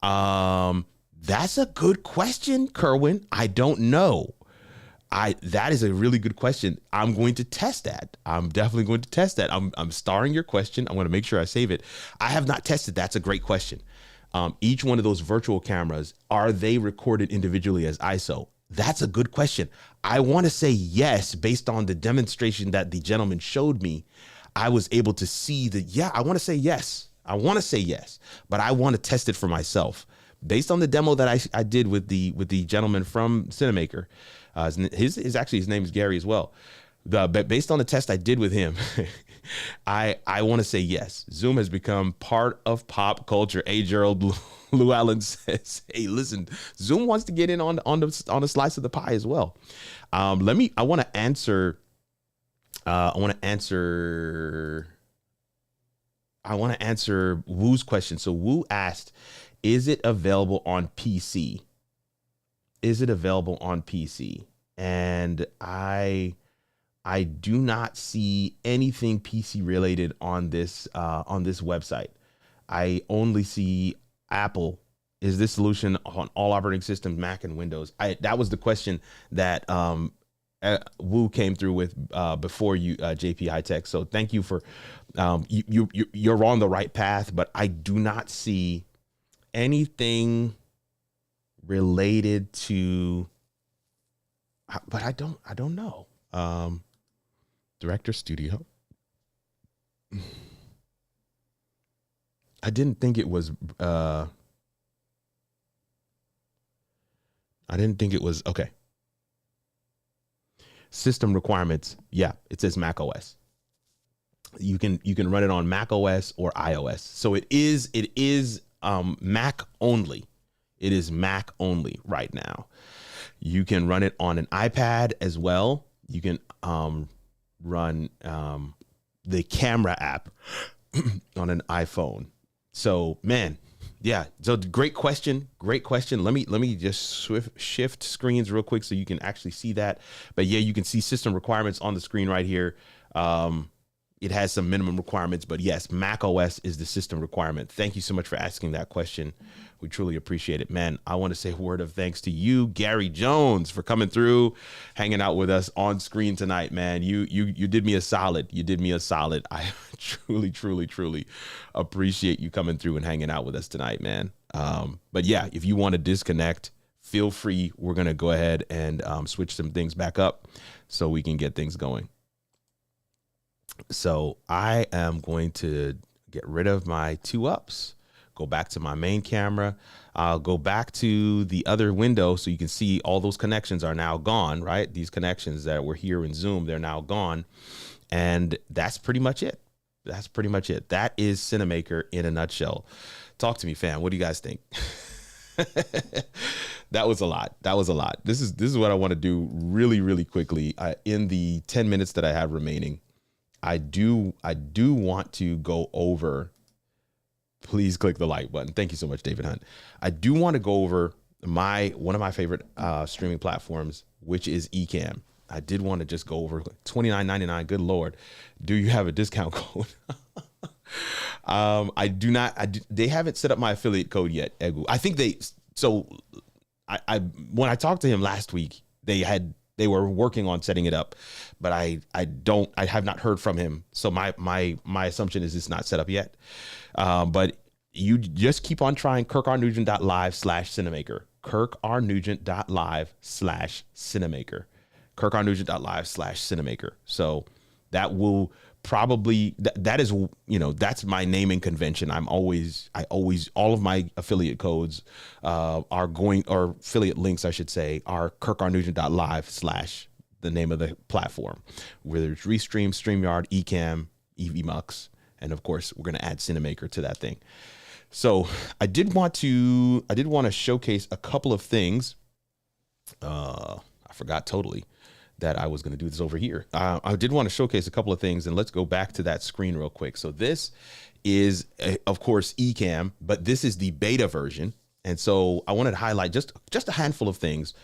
[SPEAKER 2] That's a good question, Kerwin. I don't know. That is a really good question. I'm going to test that. I'm definitely going to test that. I'm starring your question. I'm going to make sure I save it. I have not tested. That's a great question. Each one of those virtual cameras, are they recorded individually as ISO? That's a good question. I want to say yes, based on the demonstration that the gentleman showed me. I was able to see that, yeah, I want to say yes. I want to say yes, but I want to test it for myself based on the demo that I did with the gentleman from Cinamaker. His name is Gary as well. But based on the test I did with him, I want to say yes. Zoom has become part of pop culture. Hey, Gerald Lou Allen says, hey, listen, Zoom wants to get in on the slice of the pie as well. I want to answer Woo's question. So Woo asked, is it available on PC? Is it available on PC? And I do not see anything PC related on this website. I only see Apple. Is this solution on all operating systems, Mac and Windows? That was the question that Woo came through with before you, JP High Tech. So thank you for you're on the right path, but I do not see anything related to. But I don't know. Director Studio. I didn't think it was. I didn't think it was okay. System requirements. Yeah, it says Mac OS. You can run it on Mac OS or iOS. So it is Mac only. It is Mac only right now. You can run it on an iPad as well. You can run the camera app on an iPhone. So, man, yeah. So great question. Let me just shift screens real quick so you can actually see that. But yeah, you can see system requirements on the screen right here. It has some minimum requirements, but yes, Mac OS is the system requirement. Thank you so much for asking that question. We truly appreciate it, man. I want to say a word of thanks to you, Gary Jones, for coming through, hanging out with us on screen tonight, man. You did me a solid. You did me a solid. I truly appreciate you coming through and hanging out with us tonight, man. But yeah, if you want to disconnect, feel free. We're going to go ahead and switch some things back up so we can get things going. So I am going to get rid of my 2-ups, go back to my main camera. I'll go back to the other window so you can see all those connections are now gone, right? These connections that were here in Zoom, they're now gone. And that's pretty much it. That is Cinamaker in a nutshell. Talk to me, fam. What do you guys think? That was a lot. This is what I want to do really quickly. In the 10 minutes that I have remaining, I do want to go over. Please click the like button. Thank you so much, David Hunt. I do want to go over one of my favorite streaming platforms, which is Ecamm. I did want to just go over $29.99. Good Lord. Do you have a discount code? I do not. They haven't set up my affiliate code yet, Egu. I think when I talked to him last week, they were working on setting it up, but I have not heard from him. So my assumption is it's not set up yet. But you just keep on trying kirkrnugent.live/Cinamaker, kirkrnugent.live/Cinamaker, kirkrnugent.live/Cinamaker. So that will probably, that is, that's my naming convention. All of my affiliate codes or affiliate links, I should say, are kirkrnugent.live/ the name of the platform, whether it's Restream, StreamYard, Ecamm, EVMux, and of course we're going to add Cinamaker to that thing. So I did want to showcase a couple of things. I forgot totally that I was going to do this over here. I did want to showcase a couple of things, and let's go back to that screen real quick. So this is, of course, Ecamm, but this is the beta version. And so I wanted to highlight just a handful of things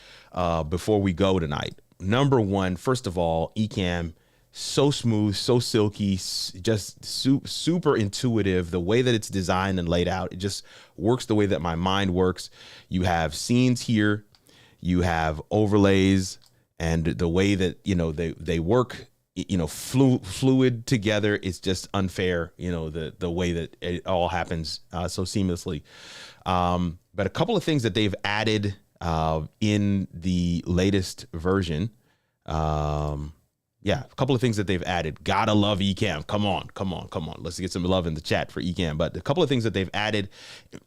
[SPEAKER 2] before we go tonight. Number one, first of all, Ecamm, so smooth, so silky, just super intuitive. The way that it's designed and laid out, it just works the way that my mind works. You have scenes here, you have overlays, and the way that, they work, fluid together is just unfair, the way that it all happens so seamlessly. But a couple of things that they've added in the latest version. Yeah, a couple of things that they've added. Gotta love Ecamm. Come on. Let's get some love in the chat for Ecamm. But a couple of things that they've added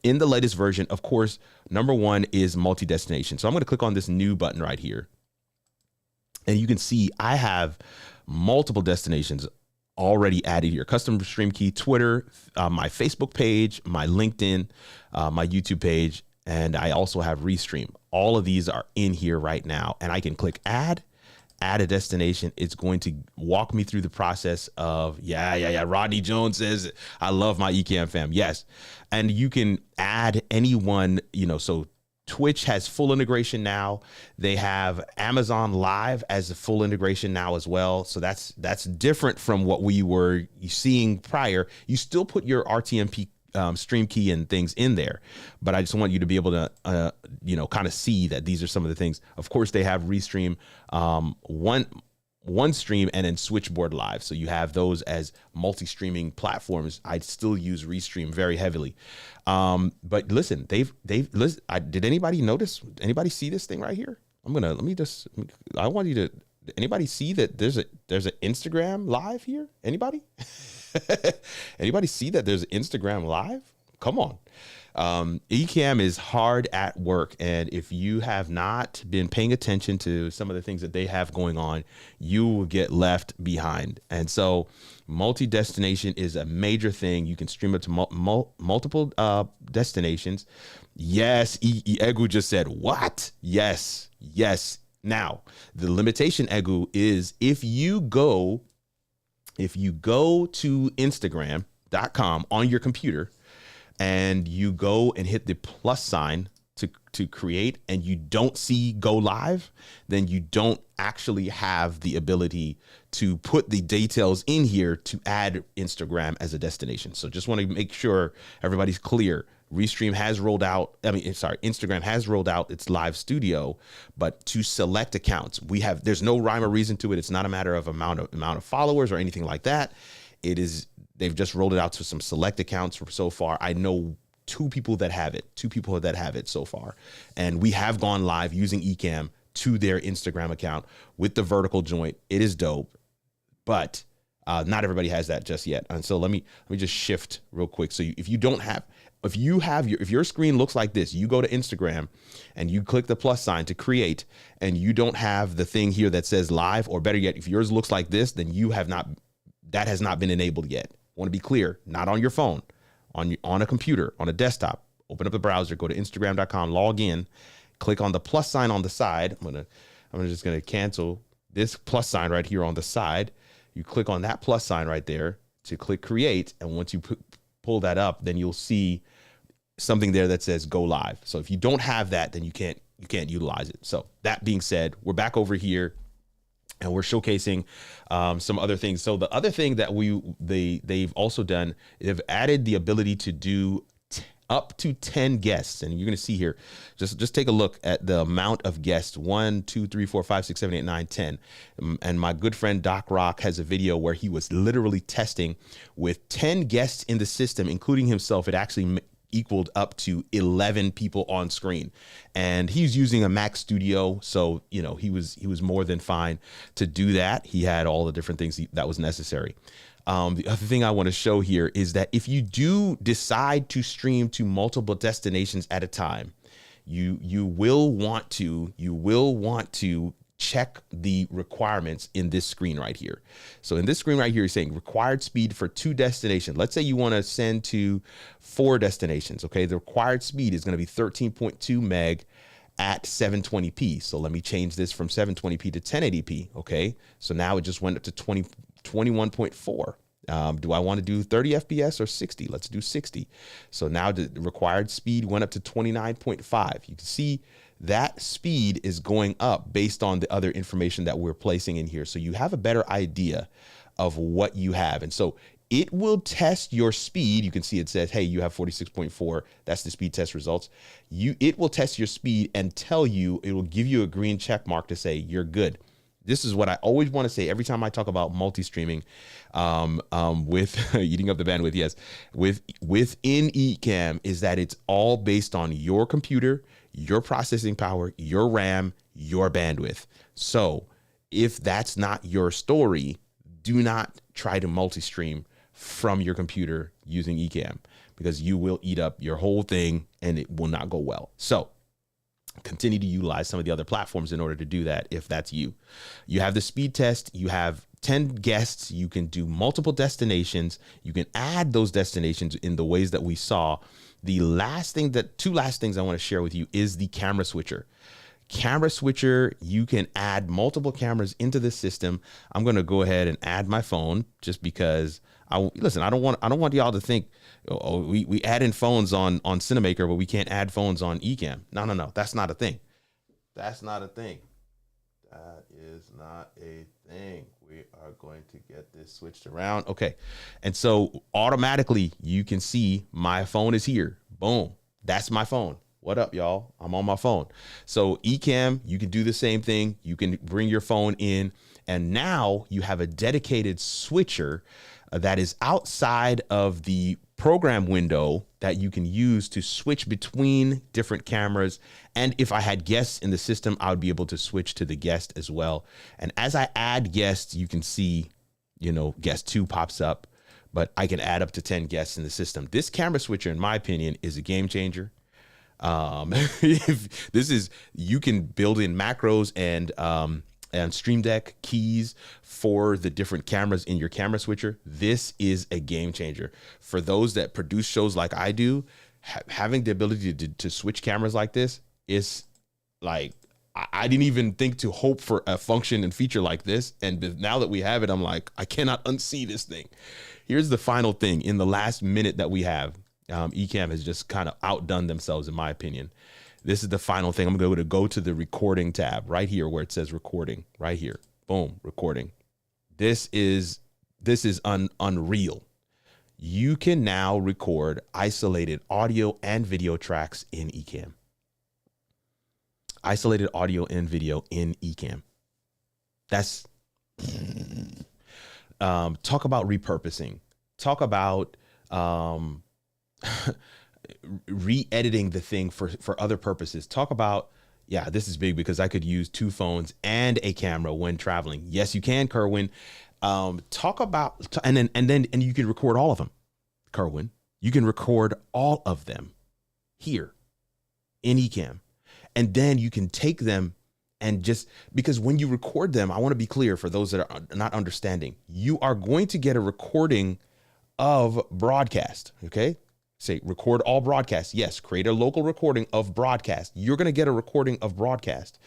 [SPEAKER 2] in the latest version, of course, number one is multi-destination. So I'm going to click on this new button right here. And you can see I have multiple destinations already added here. Custom stream key, Twitter, my Facebook page, my LinkedIn, my YouTube page, and I also have Restream. All of these are in here right now. And I can click add a destination. It's going to walk me through the process of, Rodney Jones says, I love my Ecamm fam. Yes. And you can add anyone, so Twitch has full integration now. They have Amazon Live as a full integration now as well. So that's different from what we were seeing prior. You still put your RTMP stream key and things in there, but I just want you to be able to, kind of see that these are some of the things. Of course, they have Restream, one stream, and then Switchboard Live. So you have those as multi-streaming platforms. I still use Restream very heavily. But listen, they've listen. Did anybody notice? Anybody see this thing right here? I want you to. Anybody see that there's an Instagram Live here? Anybody? Anybody see that there's Instagram Live? Come on. Ecamm is hard at work. And if you have not been paying attention to some of the things that they have going on, you will get left behind. And so multi-destination is a major thing. You can stream it to multiple destinations. Yes. Egu just said, what? Yes. Now, the limitation, Egu, is if you go to Instagram.com on your computer and you go and hit the plus sign to create and you don't see go live, then you don't actually have the ability to put the details in here to add Instagram as a destination. So just want to make sure everybody's clear. Restream has rolled out, Instagram has rolled out its live studio, but to select accounts, there's no rhyme or reason to it. It's not a matter of amount of followers or anything like that. They've just rolled it out to some select accounts so far. I know two people that have it so far. And we have gone live using Ecamm to their Instagram account with the vertical joint. It is dope, but not everybody has that just yet. And so let me just shift real quick. So if your screen looks like this, you go to Instagram and you click the plus sign to create, and you don't have the thing here that says live, or better yet, if yours looks like this, then that has not been enabled yet. I want to be clear, not on your phone, on a computer, on a desktop. Open up the browser, go to Instagram.com, log in, click on the plus sign on the side. I'm just gonna cancel this plus sign right here on the side. You click on that plus sign right there to click create, and once you pull that up, then you'll see something there that says go live. So if you don't have that, then you can't utilize it. So that being said, we're back over here and we're showcasing some other things. So the other thing that they've also done, they've added the ability to do up to 10 guests. And you're going to see here, just take a look at the amount of guests: 1, 2, 3, 4, 5, 6, 7, 8, 9, 10. And my good friend Doc Rock has a video where he was literally testing with 10 guests in the system, including himself. It actually equaled up to 11 people on screen, and he's using a Mac Studio. So, he was more than fine to do that. He had all the different things that was necessary. The other thing I want to show here is that if you do decide to stream to multiple destinations at a time, you will want to check the requirements in this screen right here. So in this screen right here, you're saying required speed for 2 destinations. Let's say you want to send to 4 destinations. Okay, the required speed is going to be 13.2 meg at 720p. So let me change this from 720p to 1080p. Okay, so now it just went up to 21.4. Do I want to do 30 FPS or 60? Let's do 60. So now the required speed went up to 29.5. You can see that speed is going up based on the other information that we're placing in here. So you have a better idea of what you have. And so it will test your speed. You can see it says, hey, you have 46.4. That's the speed test results. It will test your speed and tell you, it will give you a green check mark to say you're good. This is what I always want to say every time I talk about multi-streaming with eating up the bandwidth. Yes, within Ecamm, is that it's all based on your computer, your processing power, your RAM, your bandwidth. So if that's not your story, do not try to multi-stream from your computer using Ecamm, because you will eat up your whole thing and it will not go well. So continue to utilize some of the other platforms in order to do that. If that's you, you have the speed test, you have 10 guests, you can do multiple destinations. You can add those destinations in the ways that we saw. Two last things I want to share with you is the camera switcher. Camera switcher, you can add multiple cameras into the system. I'm going to go ahead and add my phone just because I don't want y'all to think, oh, we add in phones on Cinamaker, but we can't add phones on Ecamm. No. That's not a thing. That's not a thing. That is not a thing. We are going to get this switched around. Okay. And so automatically you can see my phone is here. Boom. That's my phone. What up, y'all? I'm on my phone. So Ecamm, you can do the same thing. You can bring your phone in, and now you have a dedicated switcher that is outside of the program window that you can use to switch between different cameras. And if I had guests in the system, I would be able to switch to the guest as well. And as I add guests, you can see, guest 2 pops up, but I can add up to 10 guests in the system. This camera switcher, in my opinion, is a game changer. You can build in macros and Stream Deck keys for the different cameras in your camera switcher. This is a game changer for those that produce shows like I do. Having the ability to switch cameras like this is like, I didn't even think to hope for a function and feature like this. And now that we have it, I'm like, I cannot unsee this thing. Here's the final thing. In the last minute that we have, Ecamm has just kind of outdone themselves, in my opinion. This is the final thing. I'm going to go to the recording tab right here where it says recording right here. Boom, recording. This is unreal. You can now record isolated audio and video tracks in Ecamm. Isolated audio and video in Ecamm. That's talk about repurposing. Talk about re-editing the thing for other purposes. Talk about, yeah, this is big because I could use 2 phones and a camera when traveling. Yes, you can, Kerwin. Talk about, and you can record all of them, Kerwin. You can record all of them here in Ecamm. And then you can take them and just, because when you record them, I want to be clear for those that are not understanding, you are going to get a recording of broadcast. Okay. Say record all broadcasts. Yes. Create a local recording of broadcast. You're going to get a recording of broadcast,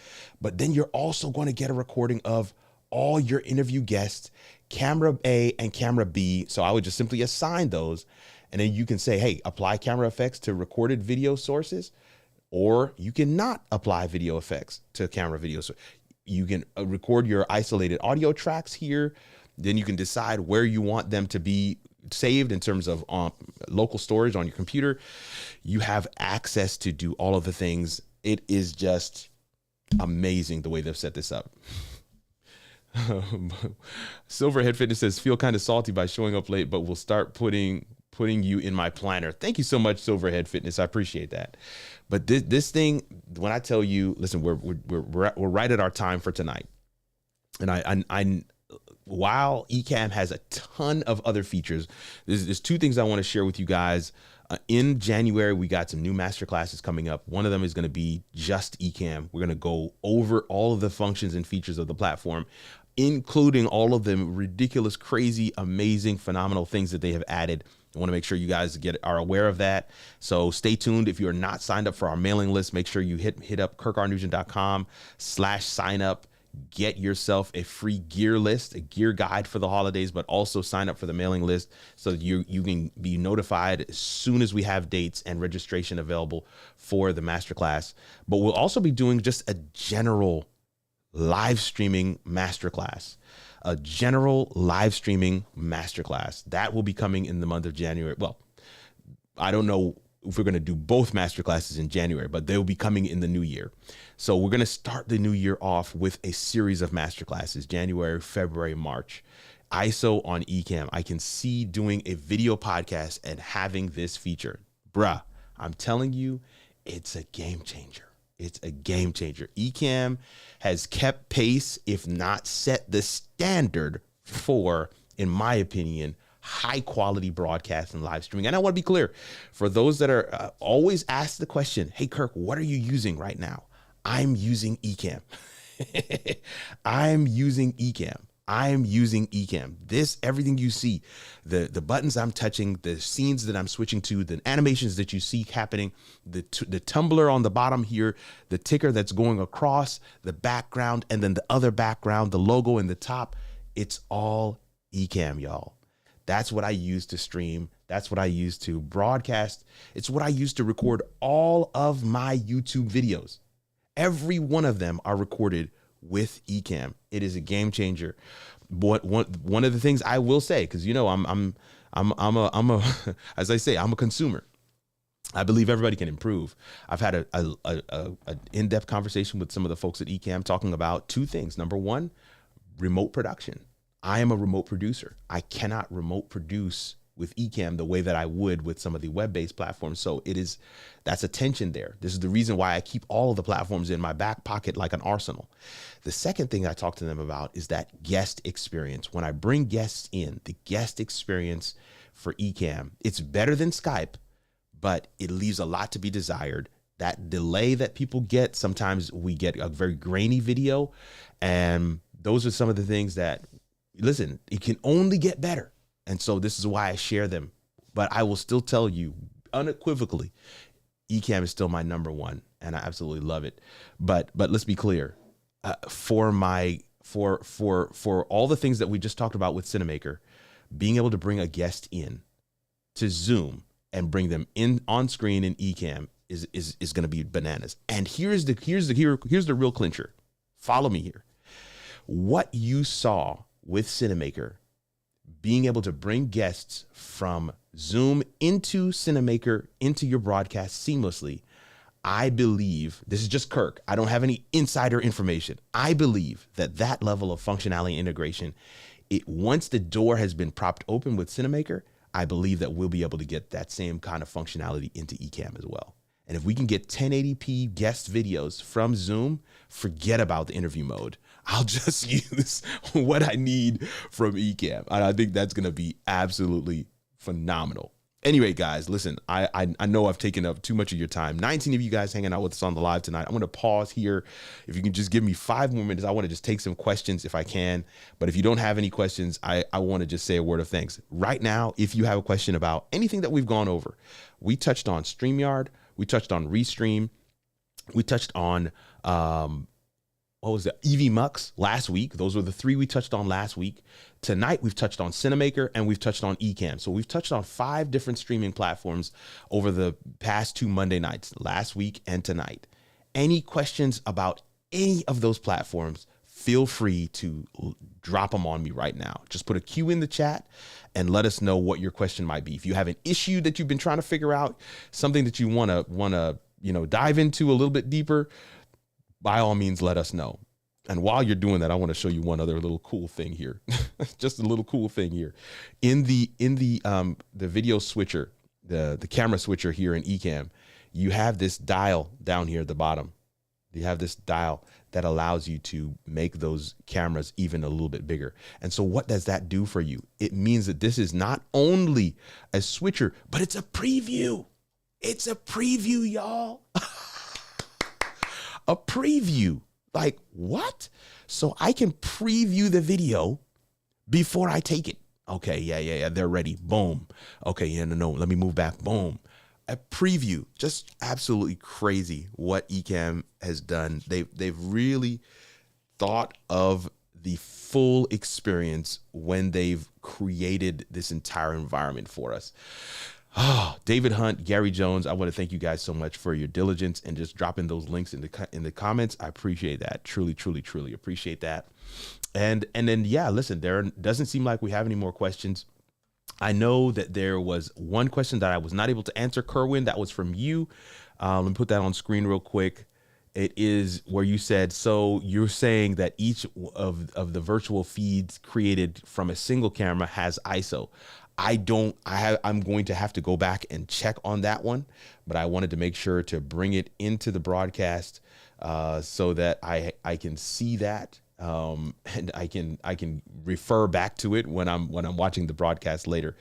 [SPEAKER 2] but then you're also going to get a recording of all your interview guests, camera A and camera B. So I would just simply assign those. And then you can say, hey, apply camera effects to recorded video sources, or you cannot apply video effects to camera video. So you can record your isolated audio tracks here. Then you can decide where you want them to be saved in terms of local storage on your computer. You have access to do all of the things. It is just amazing the way they've set this up. Silverhead Fitness says, feel kind of salty by showing up late, but we'll start putting you in my planner. Thank you so much, Silverhead Fitness. I appreciate that. But this thing, when I tell you, listen, we're right at our time for tonight. And I while Ecamm has a ton of other features, there's 2 things I want to share with you guys. In January, we got some new masterclasses coming up. One of them is going to be just Ecamm. We're going to go over all of the functions and features of the platform, including all of the ridiculous, crazy, amazing, phenomenal things that they have added. I want to make sure you guys are aware of that. So stay tuned. If you're not signed up for our mailing list, make sure you hit up kirkarnugent.com/sign up. Get yourself a free gear list, a gear guide for the holidays, but also sign up for the mailing list so that you can be notified as soon as we have dates and registration available for the masterclass. But we'll also be doing just a general live streaming masterclass. A general live streaming masterclass that will be coming in the month of January. Well, I don't know if we're going to do both masterclasses in January, but they'll be coming in the new year. So we're going to start the new year off with a series of masterclasses, January, February, March. ISO on Ecamm. I can see doing a video podcast and having this feature. Bruh, I'm telling you, it's a game changer. It's a game changer. Ecamm has kept pace, if not set the standard for, in my opinion, high quality broadcast and live streaming. And I want to be clear for those that are always ask the question, hey, Kirk, what are you using right now? I'm using Ecamm. I'm using Ecamm. This, everything you see, the buttons I'm touching, the scenes that I'm switching to, the animations that you see happening, the tumbler on the bottom here, the ticker that's going across, the background, and then the other background, the logo in the top, it's all Ecamm, y'all. That's what I use to stream. That's what I use to broadcast. It's what I use to record all of my YouTube videos. Every one of them are recorded with Ecamm. It is a game changer. But one of the things I will say, because you know I'm a as I say, I'm a consumer. I believe everybody can improve. I've had an in-depth conversation with some of the folks at Ecamm talking about two things. Number one, remote production. I am a remote producer. I cannot remote produce with Ecamm the way that I would with some of the web-based platforms. So that's a tension there. This is the reason why I keep all of the platforms in my back pocket like an arsenal. The second thing I talk to them about is that guest experience. When I bring guests in, the guest experience for Ecamm, it's better than Skype, but it leaves a lot to be desired. That delay that people get, sometimes we get a very grainy video. And those are some of the things that, listen, it can only get better. And so this is why I share them. But I will still tell you unequivocally, Ecamm is still my number one, and I absolutely love it. But let's be clear, for all the things that we just talked about with Cinamaker, being able to bring a guest in to Zoom and bring them in on screen in Ecamm is going to be bananas. And here's the real clincher. Follow me here. What you saw with Cinamaker, being able to bring guests from Zoom into Cinamaker, into your broadcast seamlessly, I believe, this is just Kirk, I don't have any insider information. I believe that level of functionality and integration, once the door has been propped open with Cinamaker, I believe that we'll be able to get that same kind of functionality into Ecamm as well. And if we can get 1080p guest videos from Zoom, forget about the interview mode. I'll just use what I need from Ecamm. And I think that's going to be absolutely phenomenal. Anyway, guys, listen, I know I've taken up too much of your time. 19 of you guys hanging out with us on the live tonight. I'm going to pause here. If you can just give me 5 more minutes, I want to just take some questions if I can. But if you don't have any questions, I want to just say a word of thanks. Right now, if you have a question about anything that we've gone over, we touched on StreamYard. We touched on Restream. We touched on, what was that? EV Mux last week. Those were the 3 we touched on last week. Tonight, we've touched on Cinamaker and we've touched on Ecamm. So we've touched on 5 different streaming platforms over the past 2 Monday nights, last week and tonight. Any questions about any of those platforms, feel free to drop them on me right now. Just put a Q in the chat and let us know what your question might be. If you have an issue that you've been trying to figure out, something that you want to dive into a little bit deeper, by all means, let us know. And while you're doing that, I want to show you one other little cool thing here. Just a little cool thing here. In the video switcher, the camera switcher here in Ecamm, you have this dial down here at the bottom. You have this dial that allows you to make those cameras even a little bit bigger. And so what does that do for you? It means that this is not only a switcher, but it's a preview. It's a preview, y'all. A preview. Like, what? So I can preview the video before I take it. Okay, yeah, they're ready. Boom. Okay, yeah, no, let me move back. Boom. A preview. Just absolutely crazy what Ecamm has done. They've really thought of the full experience when they've created this entire environment for us. Oh, David Hunt, Gary Jones, I want to thank you guys so much for your diligence and just dropping those links in the comments. I appreciate that. Truly, truly, truly appreciate that. And then, yeah, listen, there doesn't seem like we have any more questions. I know that there was one question that I was not able to answer, Kerwin. That was from you. Let me put that on screen real quick. It is where you said, so you're saying that each of the virtual feeds created from a single camera has ISO. I'm going to have to go back and check on that one, but I wanted to make sure to bring it into the broadcast so that I can see that, and I can refer back to it when I'm watching the broadcast later.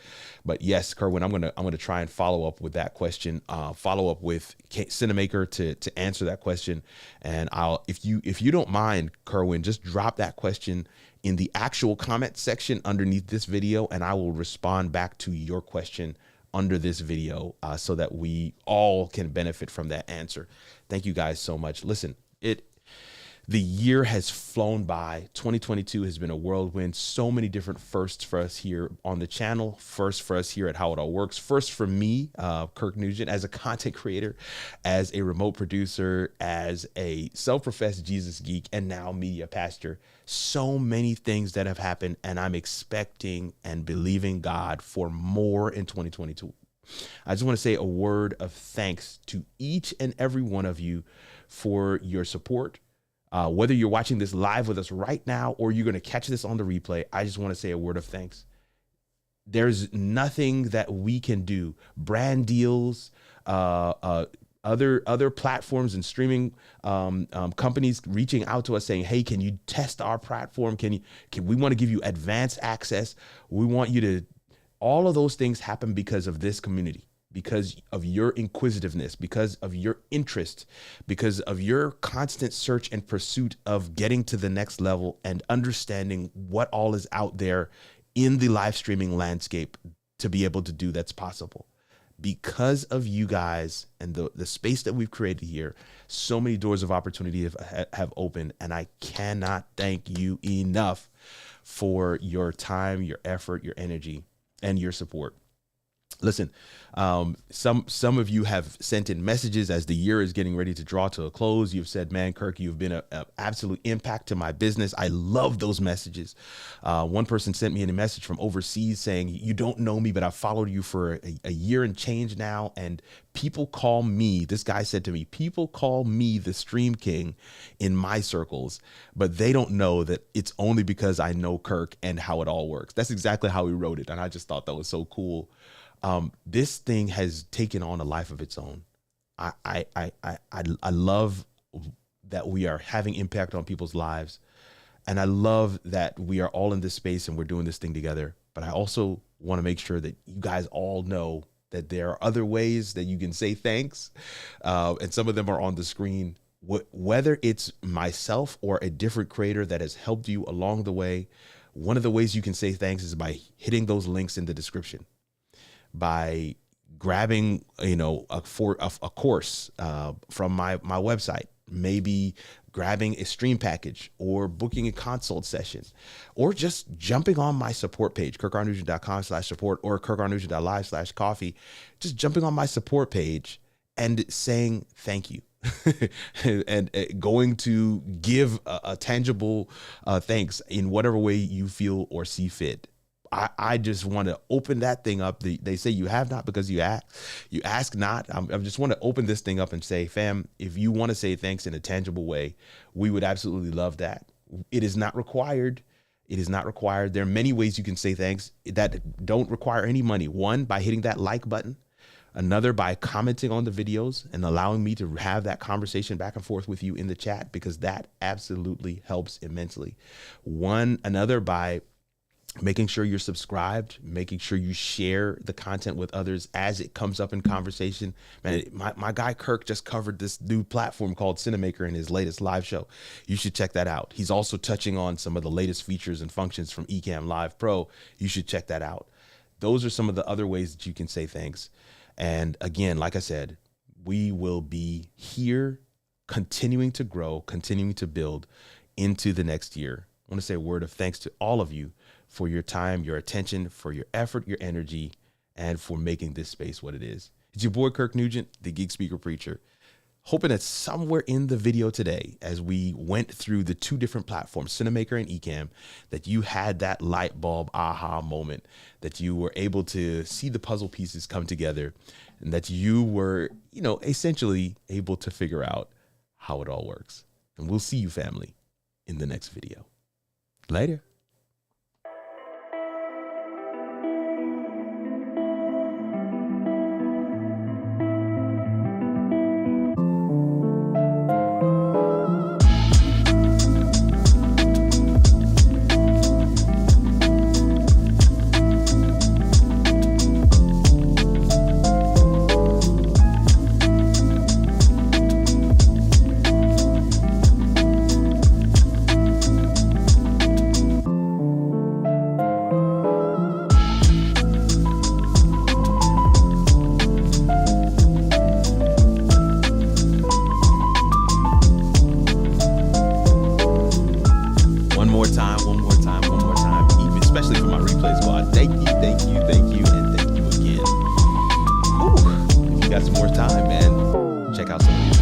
[SPEAKER 2] But yes, Kerwin, I'm gonna try and follow up with that question. Follow up with Cinamaker to answer that question, and if you don't mind, Kerwin, just drop that question in the actual comment section underneath this video, and I will respond back to your question under this video, so that we all can benefit from that answer. Thank you guys so much. Listen, the year has flown by. 2022 has been a whirlwind. So many different firsts for us here on the channel. First for us here at How It All Works. First for me, Kirk Nugent, as a content creator, as a remote producer, as a self-professed Jesus geek, and now media pastor. So many things that have happened, and I'm expecting and believing God for more in 2022. I just want to say a word of thanks to each and every one of you for your support. Whether you're watching this live with us right now or you're going to catch this on the replay, I just want to say a word of thanks. There's nothing that we can do. Brand deals, other platforms and streaming companies reaching out to us saying, "Hey, can you test our platform? Can we want to give you advanced access? We want you to." All of those things happen because of this community, because of your inquisitiveness, because of your interest, because of your constant search and pursuit of getting to the next level and understanding what all is out there in the live streaming landscape to be able to do that's possible. Because of you guys and the space that we've created here, so many doors of opportunity have opened, and I cannot thank you enough for your time, your effort, your energy, and your support. Listen, some of you have sent in messages as the year is getting ready to draw to a close. You've said, "Man, Kirk, you've been an absolute impact to my business." I love those messages. One person sent me a message from overseas saying, "You don't know me, but I've followed you for a year and change now. And people call me," this guy said to me, "people call me the Stream King in my circles, but they don't know that it's only because I know Kirk and how it all works." That's exactly how he wrote it. And I just thought that was so cool. This thing has taken on a life of its own. I love that we are having impact on people's lives. And I love that we are all in this space and we're doing this thing together. But I also want to make sure that you guys all know that there are other ways that you can say thanks. And some of them are on the screen, whether it's myself or a different creator that has helped you along the way. One of the ways you can say thanks is by hitting those links in the description, by grabbing, a course from my website, maybe grabbing a stream package or booking a consult session, or just jumping on my support page, kirkrnugent.com/support or kirkrnugent.live/coffee, just jumping on my support page and saying thank you. And going to give a tangible thanks in whatever way you feel or see fit. I just want to open that thing up. They say you have not because you ask not. I just want to open this thing up and say, fam, if you want to say thanks in a tangible way, we would absolutely love that. It is not required. It is not required. There are many ways you can say thanks that don't require any money. One, by hitting that like button. Another, by commenting on the videos and allowing me to have that conversation back and forth with you in the chat, because that absolutely helps immensely. Another, by making sure you're subscribed, making sure you share the content with others as it comes up in conversation. Man, my guy Kirk just covered this new platform called Cinamaker in his latest live show. You should check that out. He's also touching on some of the latest features and functions from Ecamm Live Pro. You should check that out. Those are some of the other ways that you can say thanks. And again, like I said, we will be here continuing to grow, continuing to build into the next year. I want to say a word of thanks to all of you for your time, your attention, for your effort, your energy, and for making this space what it is. It's your boy, Kirk Nugent, the Geek Speaker Preacher. Hoping that somewhere in the video today, as we went through the two different platforms, Cinamaker and Ecamm, that you had that light bulb aha moment, that you were able to see the puzzle pieces come together, and that you were, essentially able to figure out how it all works. And we'll see you, family, in the next video. Later. more time, even especially for my replay squad. Thank you, and thank you again. Ooh, if you got some more time, man, check out some of these